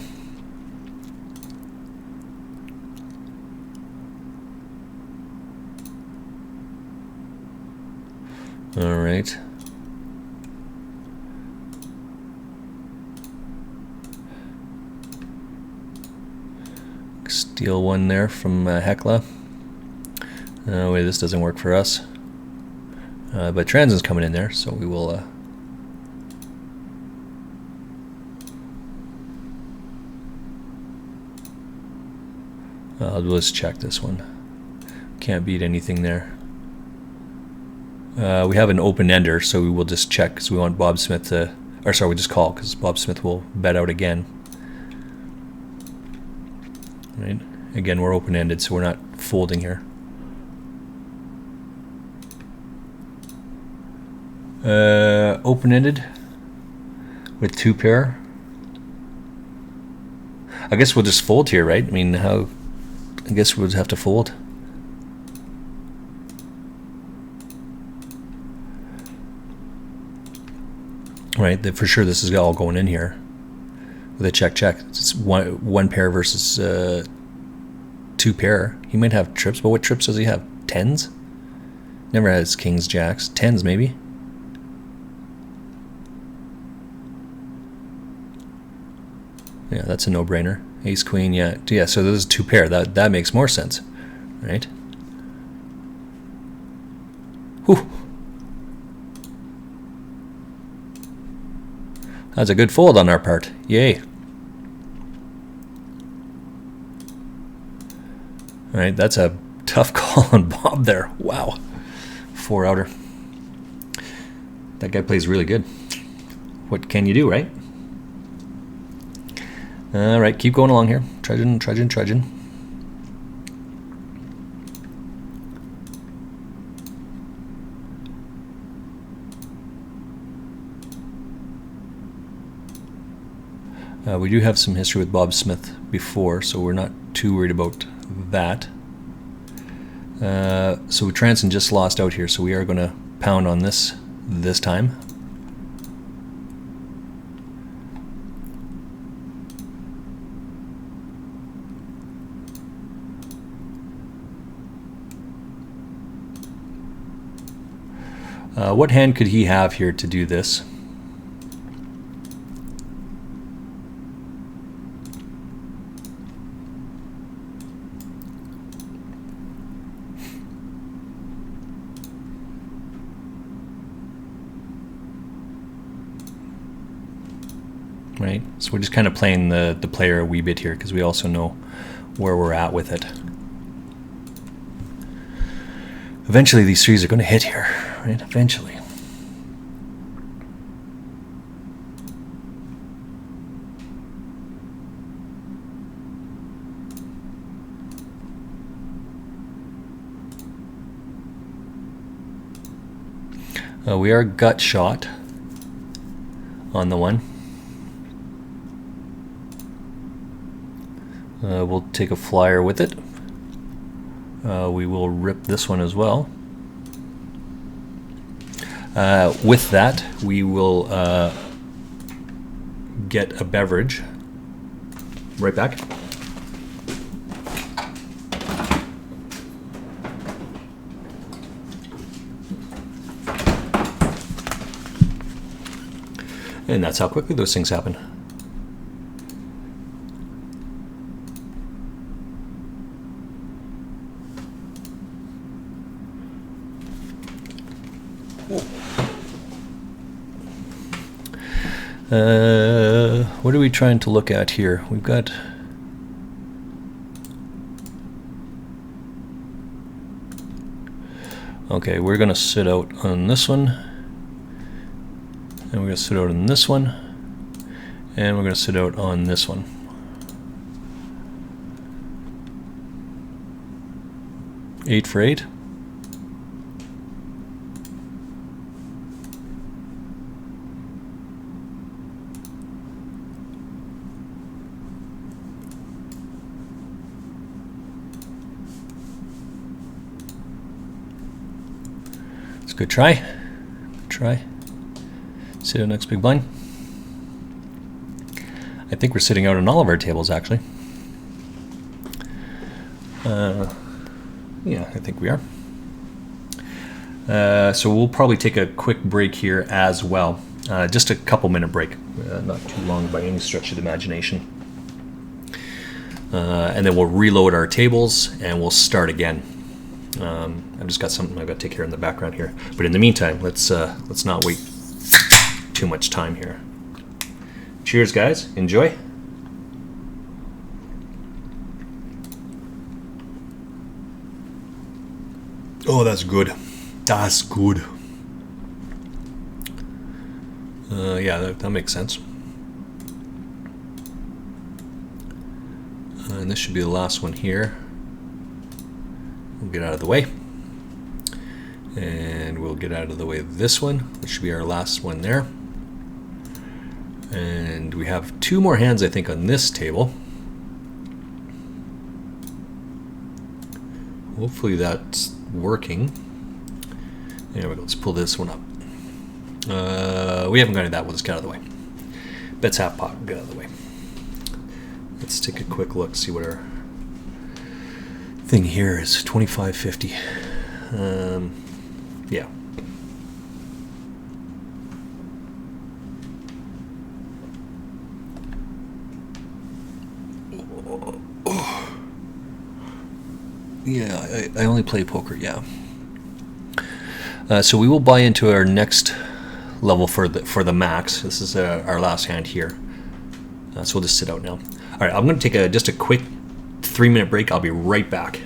All right. Steal one there from Hecla. Wait, this doesn't work for us. But Transin's coming in there, so we will. Let's check this one. Can't beat anything there. We have an open ender, so we will just check because we want Bob Smith to. Or sorry, we just call because Bob Smith will bet out again. Right. Again, we're open ended, so we're not folding here. Open-ended with 2 pair. I guess we'll just fold here, right? I mean, I guess we'll have to fold. Right, for sure this is all going in here with a check. It's one pair versus 2 pair. He might have trips, but what trips does he have? 10s? Never has kings, jacks. 10s maybe. Yeah, that's a no-brainer. Ace, queen, yeah. So this is 2 pair. That makes more sense, right? Whew. That's a good fold on our part. Yay. All right, that's a tough call on Bob there. Wow. 4 outer. That guy plays really good. What can you do, right? All right, keep going along here. Trudging. We do have some history with Bob Smith before, so we're not too worried about that. So Transon just lost out here, so we are going to pound on this time. What hand could he have here to do this? Right, so we're just kind of playing the player a wee bit here because we also know where we're at with it. Eventually these threes are going to hit here, right? Eventually. We are gut shot on the one. We'll take a flyer with it. We will rip this one as well. With that, we will get a beverage. Right back. And that's how quickly those things happen. What are we trying to look at here? We've got... Okay, we're going to sit out on this one. And we're going to sit out on this one. And we're going to sit out on this one. Eight for 8. Good try. Good try. Sit out next big blind. I think we're sitting out on all of our tables, actually. Yeah, I think we are. So we'll probably take a quick break here as well. Just a couple minute break. Not too long by any stretch of the imagination. And then we'll reload our tables and we'll start again. I've just got something I've got to take care of in the background here. But in the meantime, let's not wait too much time here. Cheers, guys. Enjoy. Oh, that's good. That's good. Yeah, that makes sense. And this should be the last one here. We'll get out of the way. And we'll get out of the way of this one, which should be our last one there. And we have two more hands, I think, on this table. Hopefully that's working. There we go. Let's pull this one up. We haven't got any of that. We'll just get out of the way. Bet's half pot. Get out of the way. Let's take a quick look, see what our thing here is. 25.50. Yeah. Yeah, I only play poker, yeah. So we will buy into our next level for the max. This is our last hand here. So we'll just sit out now. All right, I'm going to take just a quick 3-minute break. I'll be right back.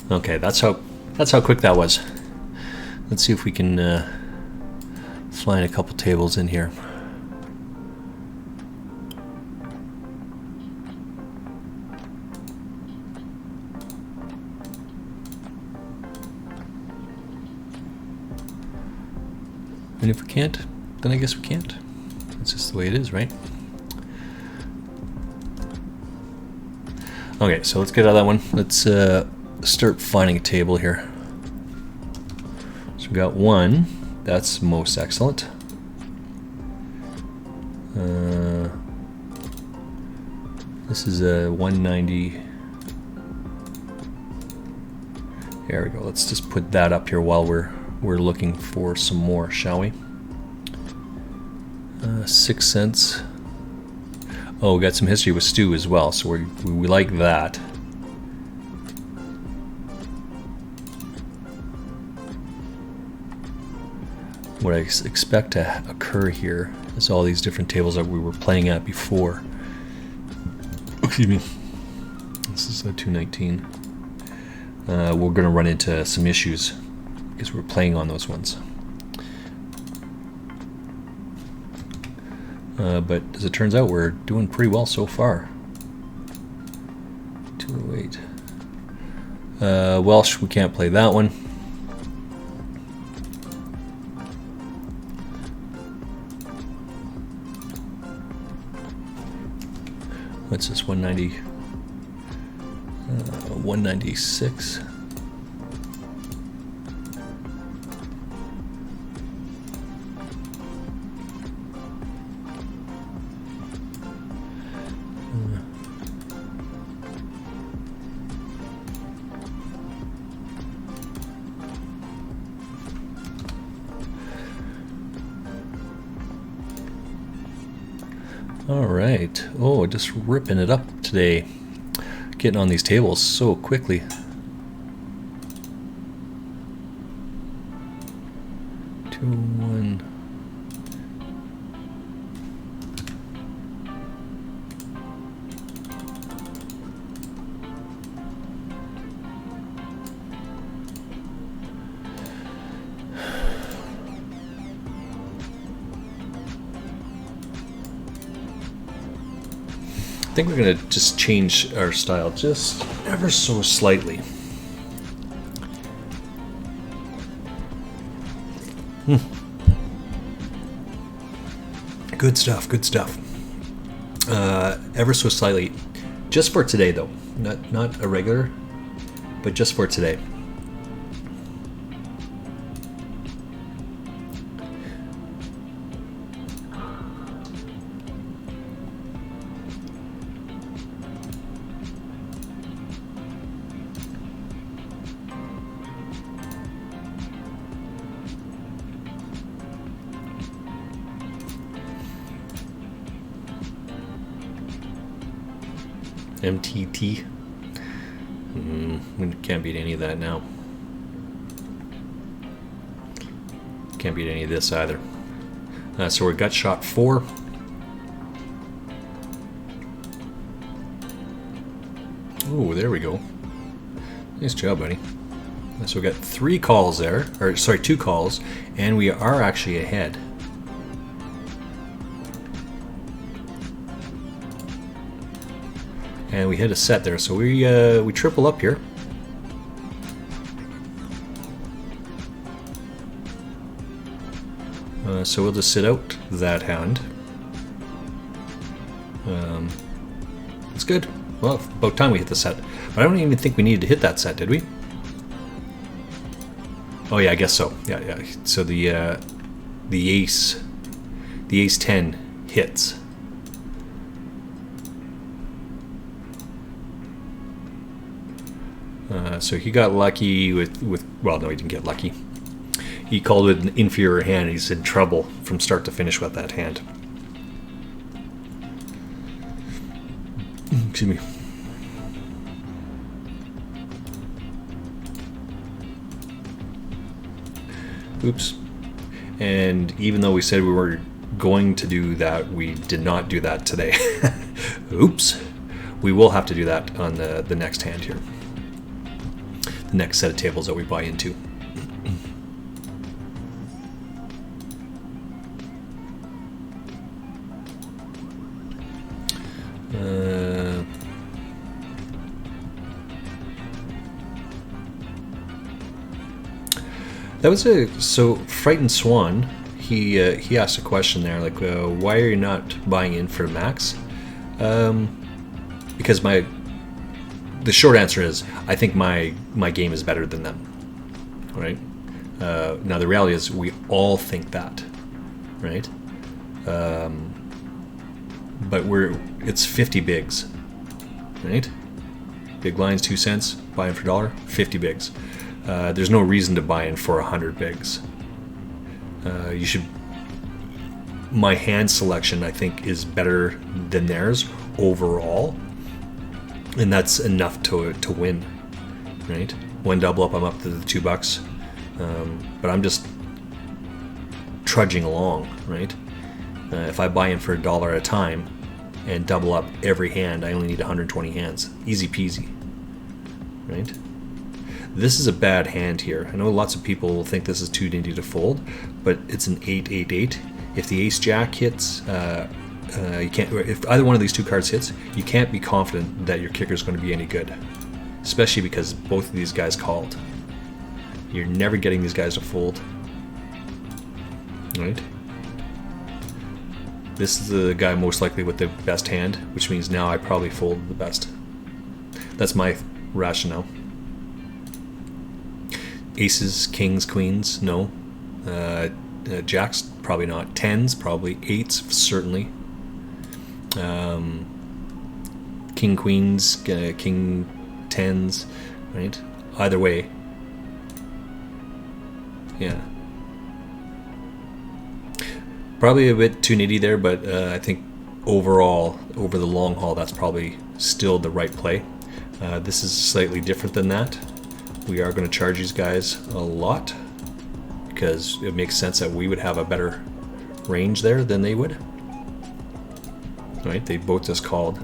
Okay, that's how quick that was. Let's see if we can find a couple tables in here. And if we can't, then I guess we can't. It's just the way it is, right? Okay, so let's get out of that one. Let's start finding a table here. So we got one. That's most excellent. This is a 190. There we go. Let's just put that up here while we're looking for some more, shall we? 6 cents. Oh, we got some history with Stu as well, so we like that. What I expect to occur here is all these different tables that we were playing at before. Excuse me. This is a 219. We're going to run into some issues because we're playing on those ones. But as it turns out, we're doing pretty well so far. 208. Welsh, we can't play that one. What's this, 190? 196. All right. Oh, just ripping it up today. Getting on these tables so quickly. Two, one. I think we're going to just change our style just ever so slightly. Good stuff, good stuff. Ever so slightly. Just for today, though. Not a regular, but just for today. MTT. We can't beat any of that now. Can't beat any of this either. So we're gut shot 4. Oh, there we go. Nice job, buddy. So we got 3 calls there, or sorry, 2 calls, and we are actually ahead. And we hit a set there, so we triple up here. So we'll just sit out that hand. It's good. Well, about time we hit the set. But I don't even think we needed to hit that set, did we? Oh yeah, I guess so. Yeah. So the ace 10 hits. So he got lucky with well, no, he didn't get lucky. He called it an inferior hand. He's in trouble from start to finish with that hand. Excuse me. Oops. And even though we said we were going to do that, we did not do that today. Oops. We will have to do that on the next hand here. the next set of tables that we buy into. That was so Frightened Swan. He asked a question there, like, why are you not buying in for max? Because the short answer is I think my game is better than them, right? Now the reality is we all think that, right? But it's 50 bigs, right? Big blinds, 2 cents, buy in for $1, 50 bigs. There's no reason to buy in for 100 bigs. You should. My hand selection, I think, is better than theirs overall, and that's enough to win, right? One double up, I'm up to the $2, but I'm just trudging along, right? If I buy in for $1 at a time and double up every hand, I only need 120 hands. Easy peasy, right? This is a bad hand here. I know lots of people will think this is too dingy to fold, but it's an 8-8-8. If the ace jack hits, you can't. If either one of these two cards hits, you can't be confident that your kicker is going to be any good, especially because both of these guys called. You're never getting these guys to fold, right? This is the guy most likely with the best hand, which means now I probably fold the best. That's my rationale. Aces, kings, queens, no. Jacks, probably not. Tens, probably. Eights, certainly. King, queens, king, tens, right? Either way. Yeah. Probably a bit too nitty there, but I think overall, over the long haul, that's probably still the right play. This is slightly different than that. We are going to charge these guys a lot because it makes sense that we would have a better range there than they would. Right? They both just called.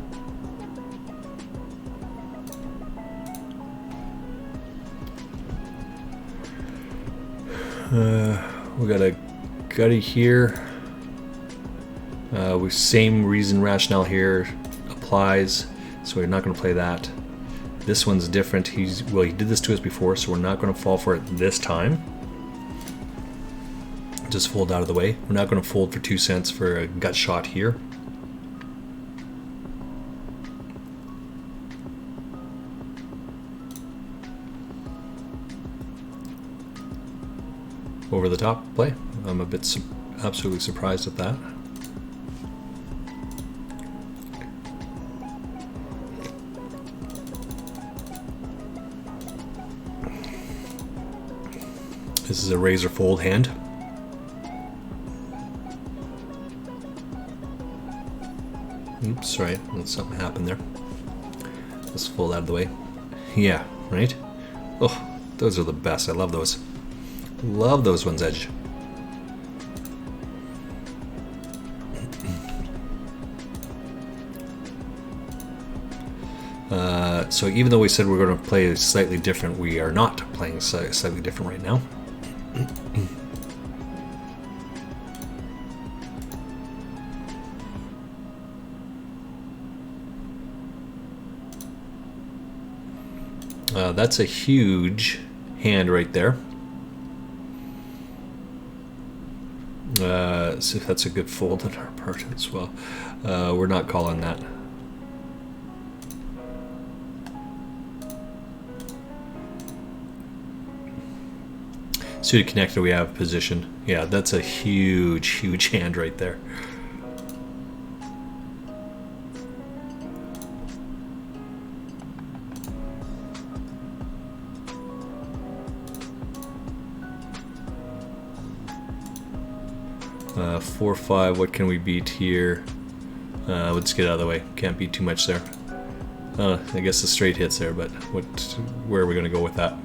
We got a gutty here. Same reason rationale here applies, so we're not going to play that. This one's different. He did this to us before, so we're not going to fall for it this time. Just fold out of the way. We're not going to fold for 2 cents for a gut shot here. Over the top play. I'm a bit absolutely surprised at that. This is a razor fold hand. Oops, right, something happened there. Let's fold out of the way. Yeah, right? Oh, those are the best. I love those. Love those ones, Edge. So even though we said we're going to play slightly different, we are not playing slightly different right now. That's a huge hand right there. So that's a good fold on our part as well. We're not calling that. Suited connector, we have position. Yeah, that's a huge, huge hand right there. Uh, 4-5, what can we beat here? Let's get out of the way. Can't beat too much there. I guess the straight hits there, but where are we going to go with that?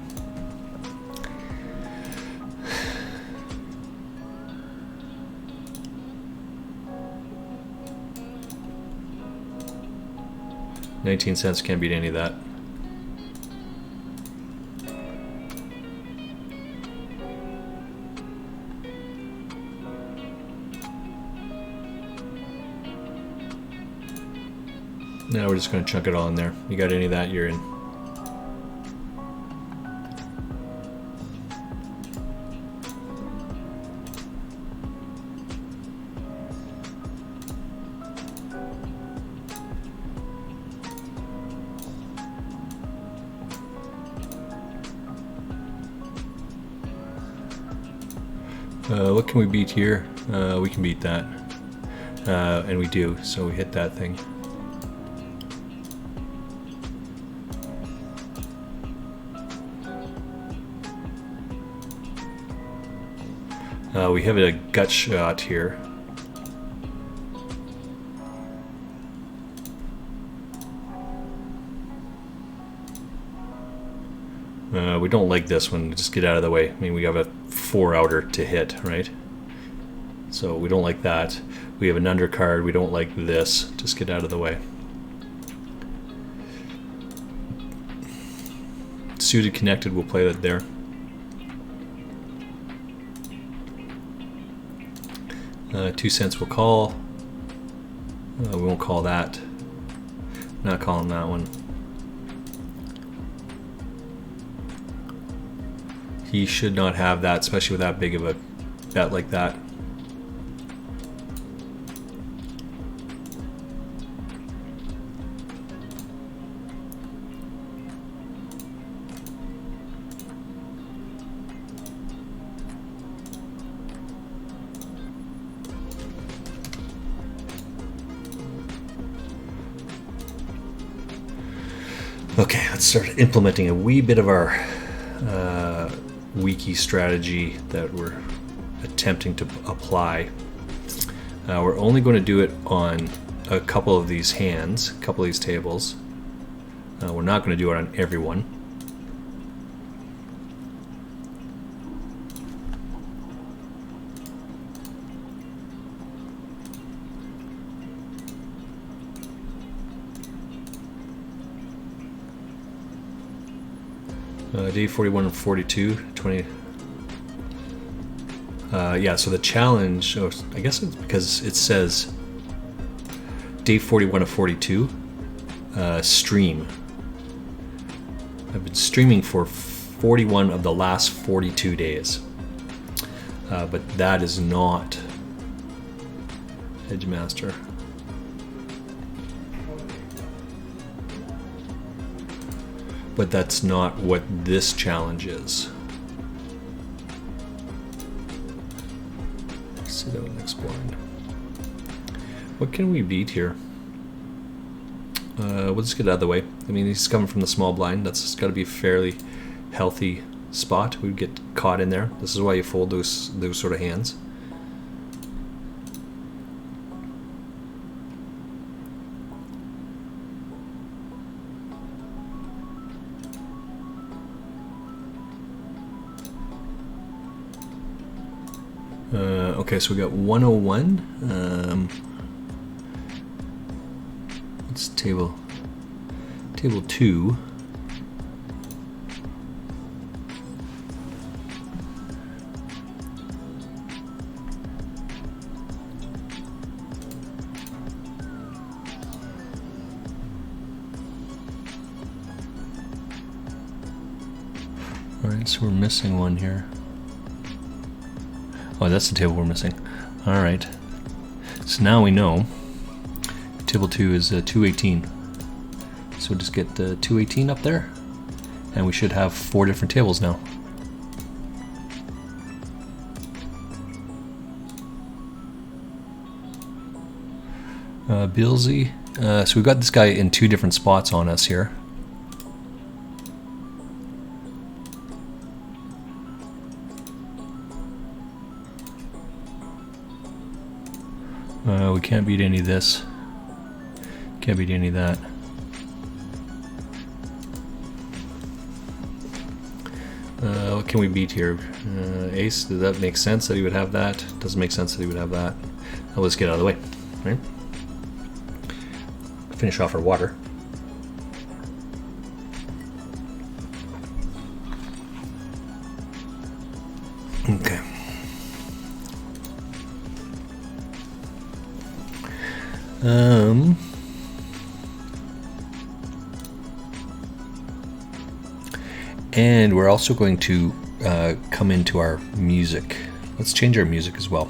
$0.19, can't beat any of that. Now we're just going to chunk it all in there. You got any of that, you're in. What can we beat here? We can beat that. And we do, so we hit that thing. We have a gut shot here. We don't like this one. Just get out of the way. I mean, we have a 4 outer to hit, right? So we don't like that. We have an undercard. We don't like this. Just get out of the way. Suited connected, we'll play that there. 2 cents we'll call. We won't call that. Not calling that one. He should not have that, especially with that big of a bet like that. Okay, let's start implementing a wee bit of our wiki strategy that we're attempting to apply. We're only going to do it on a couple of these hands, a couple of these tables. We're not going to do it on every one. Day 41 and 42, 20. Yeah, so the challenge, I guess it's because it says day 41 of 42, stream. I've been streaming for 41 of the last 42 days. But that is not Edgemaster. But that's not what this challenge is. Let's see that next blind. What can we beat here? We'll just get out of the way. I mean, he's coming from the small blind. That's got to be a fairly healthy spot. We'd get caught in there. This is why you fold those sort of hands. Okay, so we got 101. It's table 2. All right, so we're missing one here. Oh, that's the table we're missing. All right. So now we know table 2 is 218. So we'll just get 218 up there, and we should have 4 different tables now. Billsy. So we've got this guy in 2 different spots on us here. We can't beat any of this. Can't beat any of that. What can we beat here? Ace, does that make sense that he would have that? Doesn't make sense that he would have that. Now let's get out of the way. Right? Finish off our water. Okay. And we're also going to come into our music. Let's change our music as well.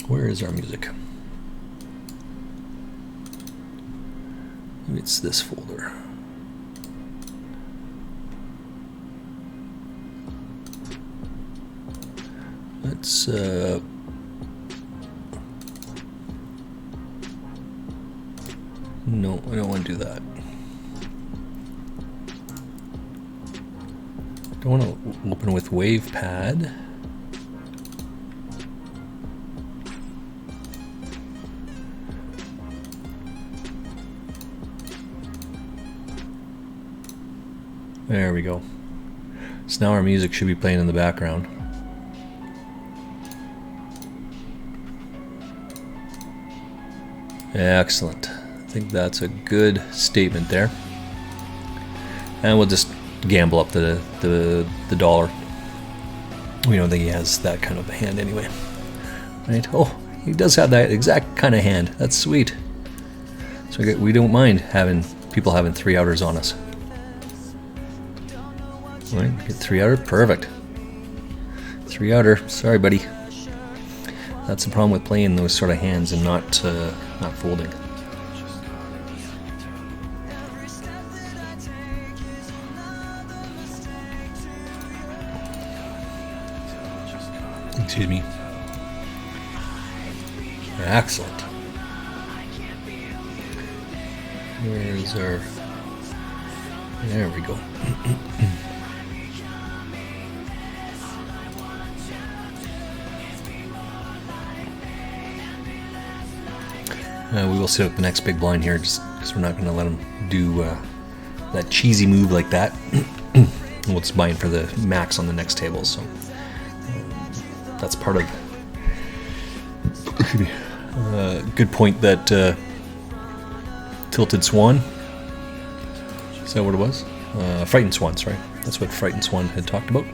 Where is our music? Maybe it's this folder. Let's no, I don't want to do that. Don't want to open with WavePad. There we go. So now our music should be playing in the background. Excellent. I think that's a good statement there. And we'll just gamble up the dollar. We don't think he has that kind of a hand anyway. Right? Oh, he does have that exact kind of hand. That's sweet. So we don't mind having people having 3 outers on us. Right, get 3 outer, perfect. 3 outer, sorry buddy. That's the problem with playing those sort of hands and not folding. Excuse me. Excellent. Where's our... There we go. We will sit up the next big blind here just because we're not going to let him do that cheesy move like that. We'll just buy in for the max on the next table, so that's part of good point that Tilted Swan, is that what it was? Frightened Swan, sorry. That's what Frightened Swan had talked about.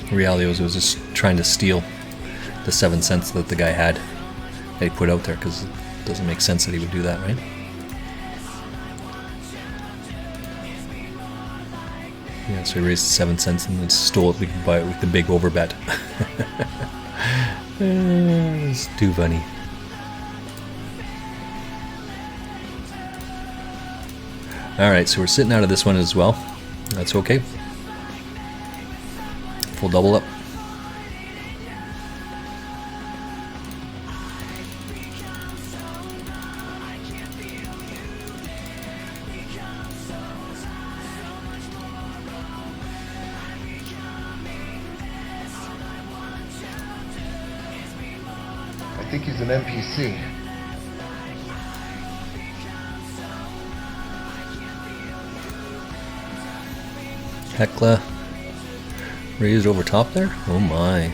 The reality was it was just trying to steal the 7 cents that the guy had that he put out there, because it doesn't make sense that he would do that, right? Yeah, so he raised 7 cents and then stole it. We could buy it with the big overbet. It's too funny. Alright, so we're sitting out of this one as well. That's okay. Full double up. I think he's an NPC. Hecla raised over top there? Oh my.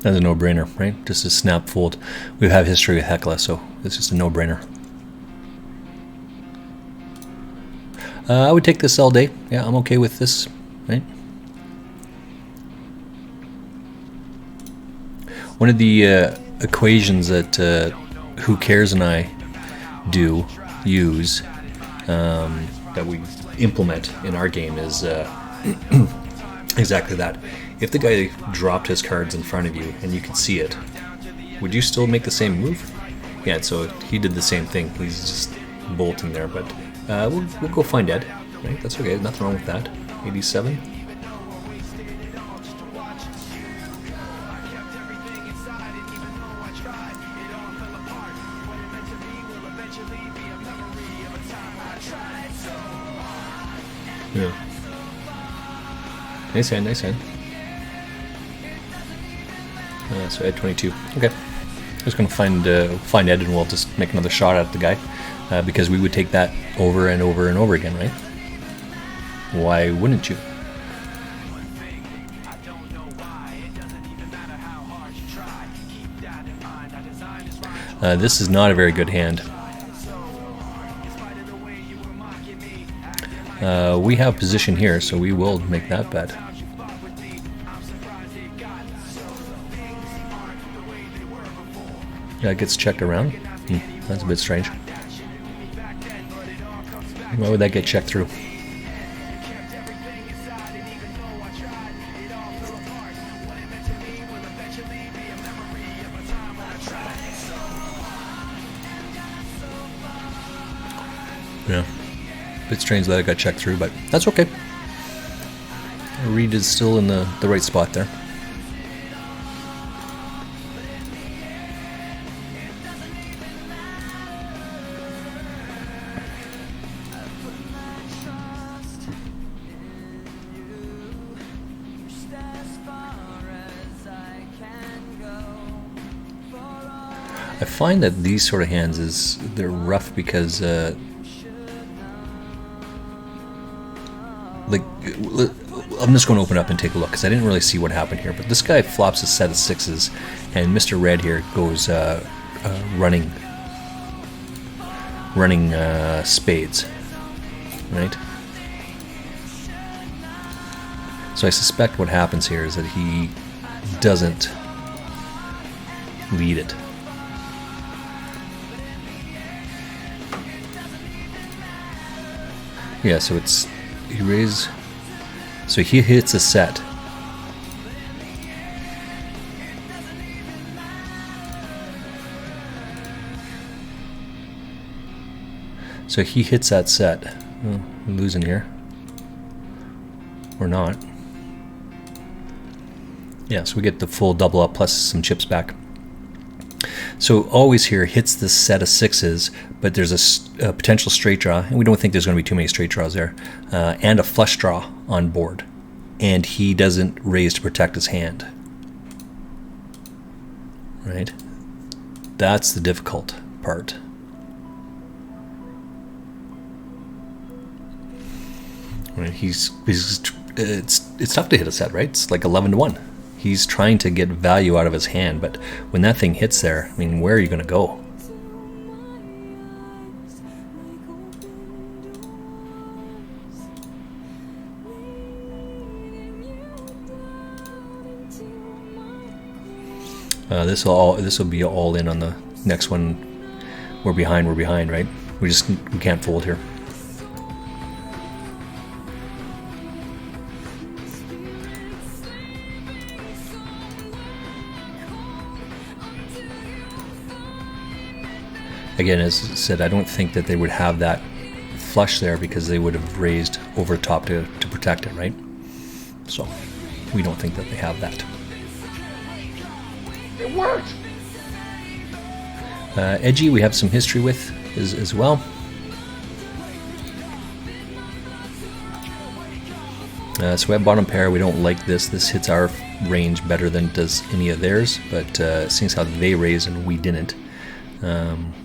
That's a no-brainer, right? Just a snap fold. We have history with Hecla, so it's just a no-brainer. I would take this all day. Yeah, I'm okay with this, right? One of the equations that Who Cares and I use that we implement in our game is exactly that. If the guy dropped his cards in front of you and you could see it, would you still make the same move? Yeah, so he did the same thing. He's just bolting there, but we'll go find Ed. Right? That's okay. Nothing wrong with that. 87. Yeah. Nice hand, nice hand. So Ed 22. Okay. Just gonna find Ed, and we'll just make another shot at the guy, because we would take that over and over and over again, right? Why wouldn't you? This is not a very good hand. We have position here, so we will make that bet. Yeah, it gets checked around. That's a bit strange. Why would that get checked through? Yeah, bit strange that it got checked through, but that's okay. Reed is still in the right spot there. I find that these sort of hands they're rough because like, I'm just going to open up and take a look because I didn't really see what happened here. But this guy flops a set of sixes, and Mr. Red here goes running spades, right? So I suspect what happens here is that he doesn't lead it. Yeah, so he raises, so he hits a set. So he hits that set. Oh, we're losing here. Or not. Yeah, so we get the full double up plus some chips back. So always here hits this set of sixes, but there's a potential straight draw, and we don't think there's going to be too many straight draws there, and a flush draw on board, and he doesn't raise to protect his hand. Right? That's the difficult part. Right? It's tough to hit a set, right? It's like 11-1. He's trying to get value out of his hand, but when that thing hits there, I mean, where are you going to go? This will be all in on the next one. We're behind, right? We can't fold here. Again, as I said, I don't think that they would have that flush there because they would have raised over top to protect it, right? So we don't think that they have that. It worked! Edgy, we have some history with as well. So we have bottom pair. We don't like this. This hits our range better than it does any of theirs, but seeing how they raised and we didn't,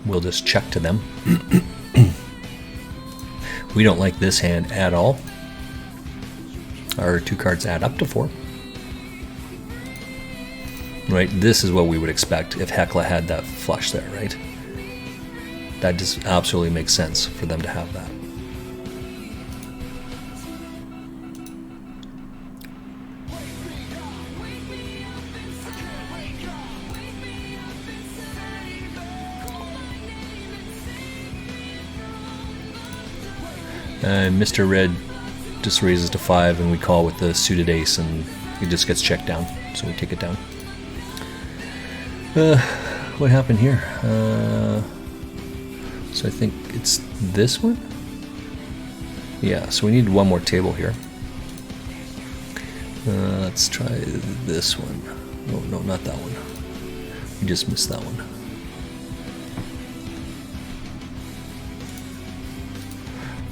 we'll just check to them. We don't like this hand at all. Our two cards add up to 4. Right, this is what we would expect if Hecla had that flush there, right? That just absolutely makes sense for them to have that. And Mr. Red just raises to 5, and we call with the suited ace, and it just gets checked down, so we take it down. What happened here? So I think it's this one? Yeah, so we need one more table here. Let's try this one. Oh, no, not that one. We just missed that one.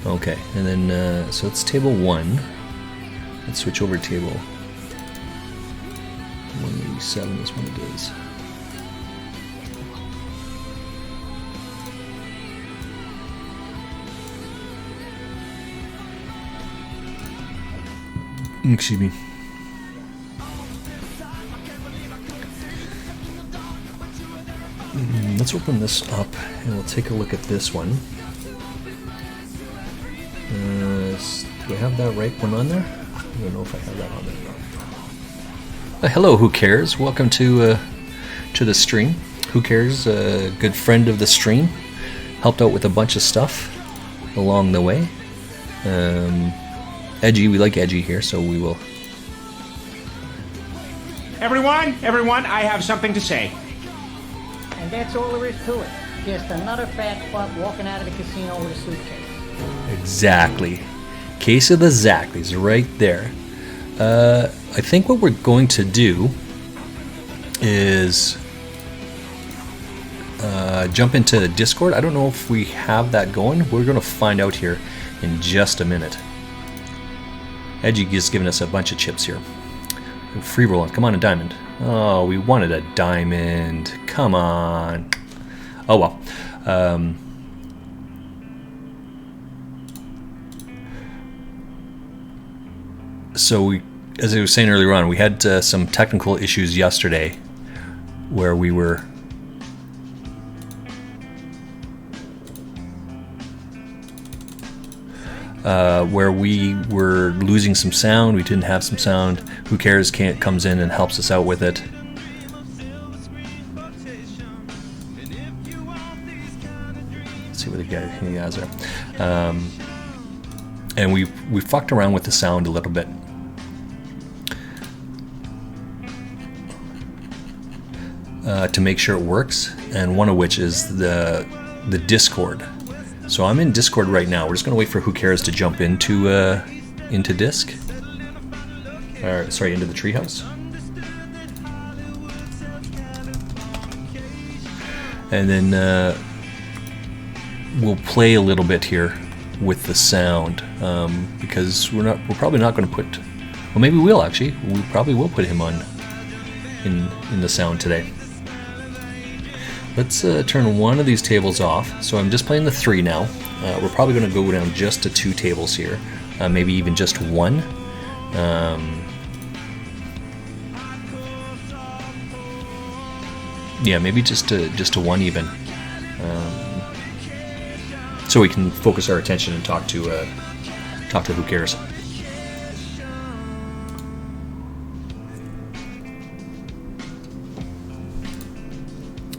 Okay, and then, so it's table 1. Let's switch over to table. 187 is what it is. Excuse me. Let's open this up and we'll take a look at this one. Do I have that right one on there? I don't know if I have that on there. Hello, Who Cares? Welcome to the stream. Who Cares? A good friend of the stream. Helped out with a bunch of stuff along the way. Edgy, we like edgy here, so we will. Everyone, I have something to say. And that's all there is to it. Just another fat fuck walking out of the casino with a suitcase. Exactly. Case of the Zackleys right there. I think what we're going to do is jump into Discord. I don't know if we have that going. We're going to find out here in just a minute. Edgy is giving us a bunch of chips here. Free rolling. Come on, a diamond. Oh, we wanted a diamond. Come on. Oh well. So we, as I was saying earlier on, we had some technical issues yesterday where we were losing some sound. We didn't have some sound. Who Cares comes in and helps us out with it. Let's see what he has there. And we fucked around with the sound a little bit. To make sure it works, and one of which is the Discord. So I'm in Discord right now. We're just gonna wait for Who Cares to jump into Disc. Sorry, into the treehouse. And then we'll play a little bit here with the sound, because we're probably not going to put. Well, maybe we'll actually. We probably will put him on in the sound today. Let's turn one of these tables off. So I'm just playing the 3 now. We're probably going to go down just to 2 tables here, maybe even just 1. Yeah, maybe just to 1 even, so we can focus our attention and talk to Who Cares.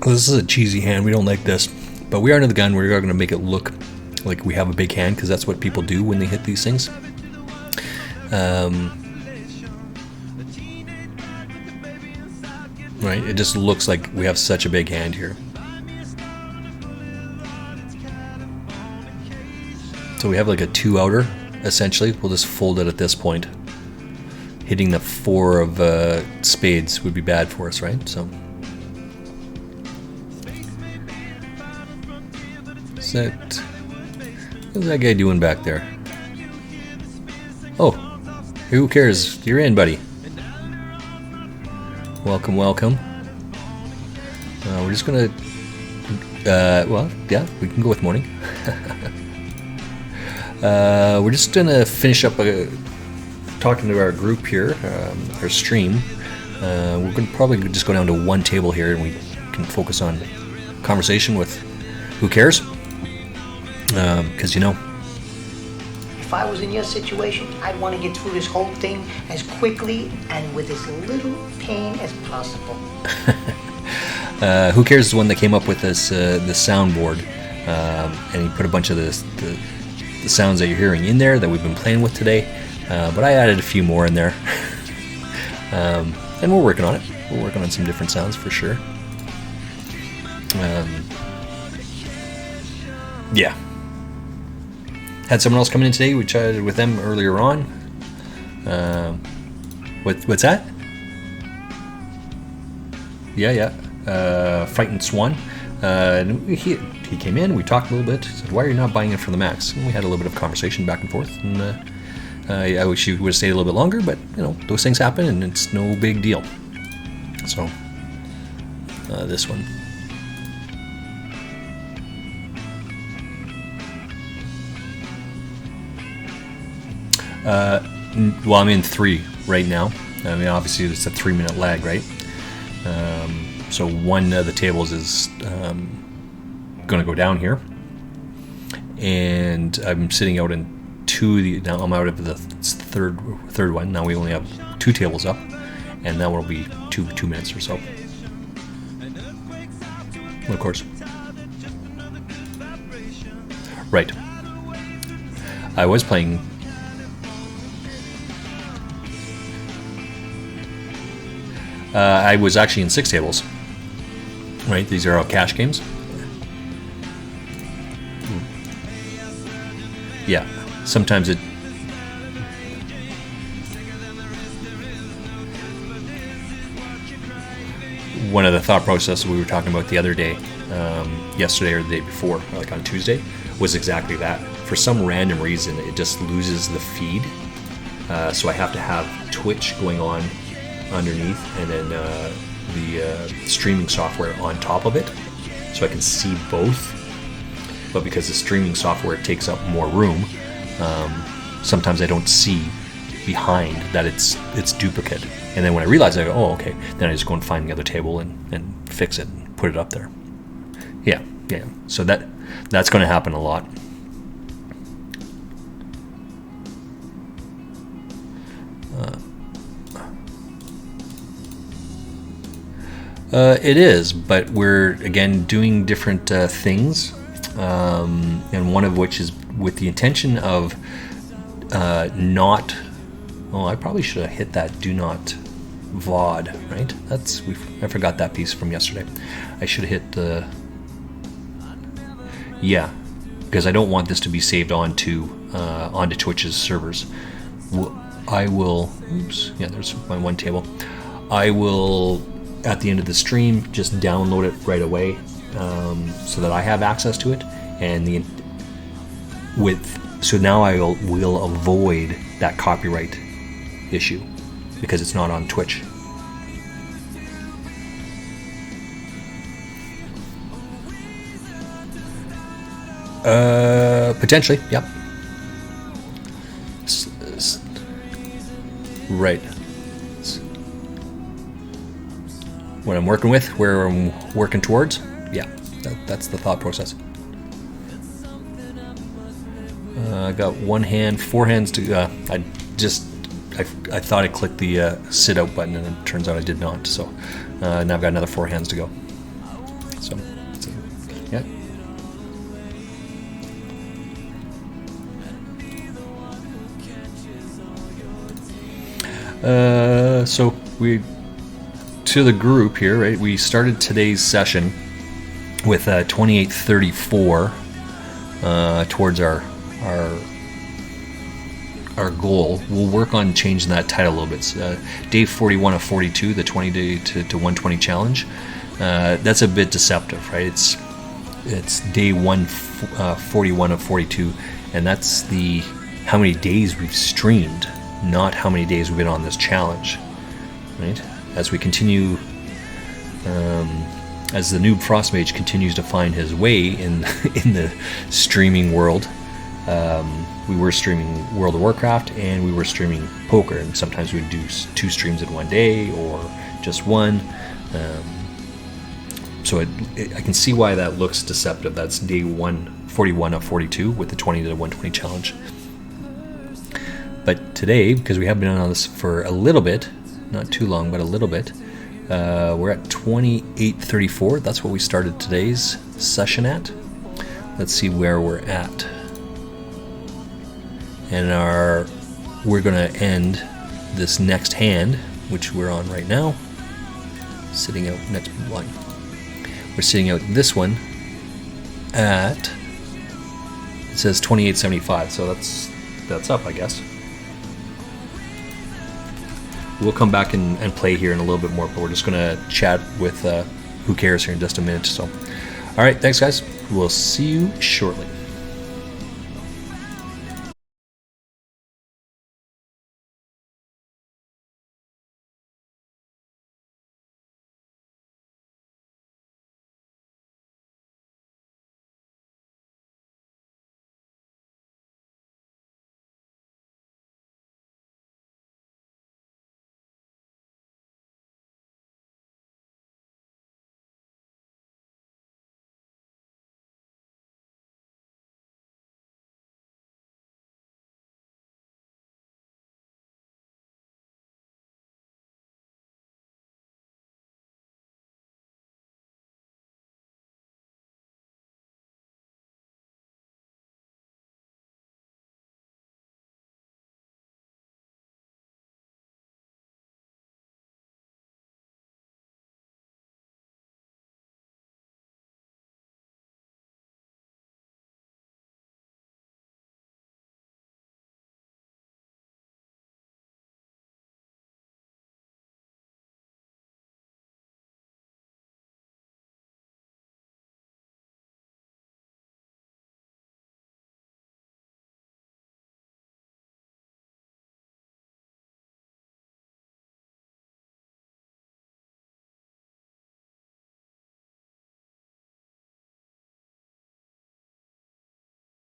This is a cheesy hand. We don't like this, but we are into the gun. We're going to make it look like we have a big hand, because that's what people do when they hit these things. Right? It just looks like we have such a big hand here. So we have like a 2-outer, essentially. We'll just fold it at this point. Hitting the 4 of spades would be bad for us, right? So. What's that guy doing back there? Oh, Who Cares? You're in, buddy. Welcome, welcome. We're just gonna. Well, yeah, we can go with morning. We're just gonna finish up talking to our group here, our stream. We're gonna probably just go down to 1 table here, and we can focus on conversation with Who Cares. Because If I was in your situation, I'd want to get through this whole thing as quickly and with as little pain as possible. Who Cares is the one that came up with this soundboard, and he put a bunch of the sounds that you're hearing in there that we've been playing with today, but I added a few more in there. And we're working on it. We're working on some different sounds for sure. Yeah. Had someone else come in today. We chatted with them earlier on. What's that? Yeah. Frightened Swan. He came in. We talked a little bit. Said, "Why are you not buying it for the max?" And we had a little bit of conversation back and forth. And I wish you would have stayed a little bit longer, but you know, those things happen and it's no big deal. So this one. Well, I'm in 3 right now. I mean, obviously it's a 3-minute lag, right? So one of the tables is going to go down here, and I'm sitting out in 2. Now I'm out of the third one. Now we only have 2 tables up, and that will be 2 minutes or so. Of course. Right. I was playing. I was actually in 6 tables. Right, these are all cash games. Yeah, sometimes it. One of the thought processes we were talking about the other day, yesterday or the day before, like on Tuesday, was exactly that. For some random reason, it just loses the feed. So I have to have Twitch going on underneath, and then the streaming software on top of it, so I can see both. But because the streaming software takes up more room, sometimes I don't see behind that it's duplicate. And then when I realize, I go, oh, okay. Then I just go and find the other table and fix it and put it up there. Yeah. So that's going to happen a lot. It is, but we're again doing different things, and one of which is with the intention of not. Oh, I probably should have hit that do not VOD, right? I forgot that piece from yesterday. I should have hit the. Yeah, because I don't want this to be saved onto Twitch's servers. I will. Oops. Yeah, there's my one table. I will, at the end of the stream, just download it right away, so that I have access to it, and so now I will avoid that copyright issue because it's not on Twitch. Potentially, yep. Right. What I'm working with, where I'm working towards, yeah, that's the thought process. I got 1 hand, 4 hands to. I thought I clicked the sit out button, and it turns out I did not. So now I've got another 4 hands to go. So yeah. So we. To the group here, right? We started today's session with 2834 towards our goal. We'll work on changing that title a little bit. Day 41 of 42, the 20 day to 120 challenge. That's a bit deceptive, right? It's day 41 of 42, and that's the how many days we've streamed, not how many days we've been on this challenge, right? As we continue, as the noob Frostmage continues to find his way in the streaming world, we were streaming World of Warcraft and we were streaming poker, and sometimes we'd do 2 streams in one day or just one. So I can see why that looks deceptive. That's day 41 of 42 with the 20 to 120 challenge. But today, because we have been on this for a little bit, not too long, but a little bit, we're at 2834. That's what we started today's session at. Let's see where we're at. And we're going to end this next hand, which we're on right now, sitting out next line. We're sitting out this one at, it says 2875, so that's up, I guess. We'll come back and play here in a little bit more, but we're just going to chat with Who Cares here in just a minute. So, all right, thanks, guys. We'll see you shortly.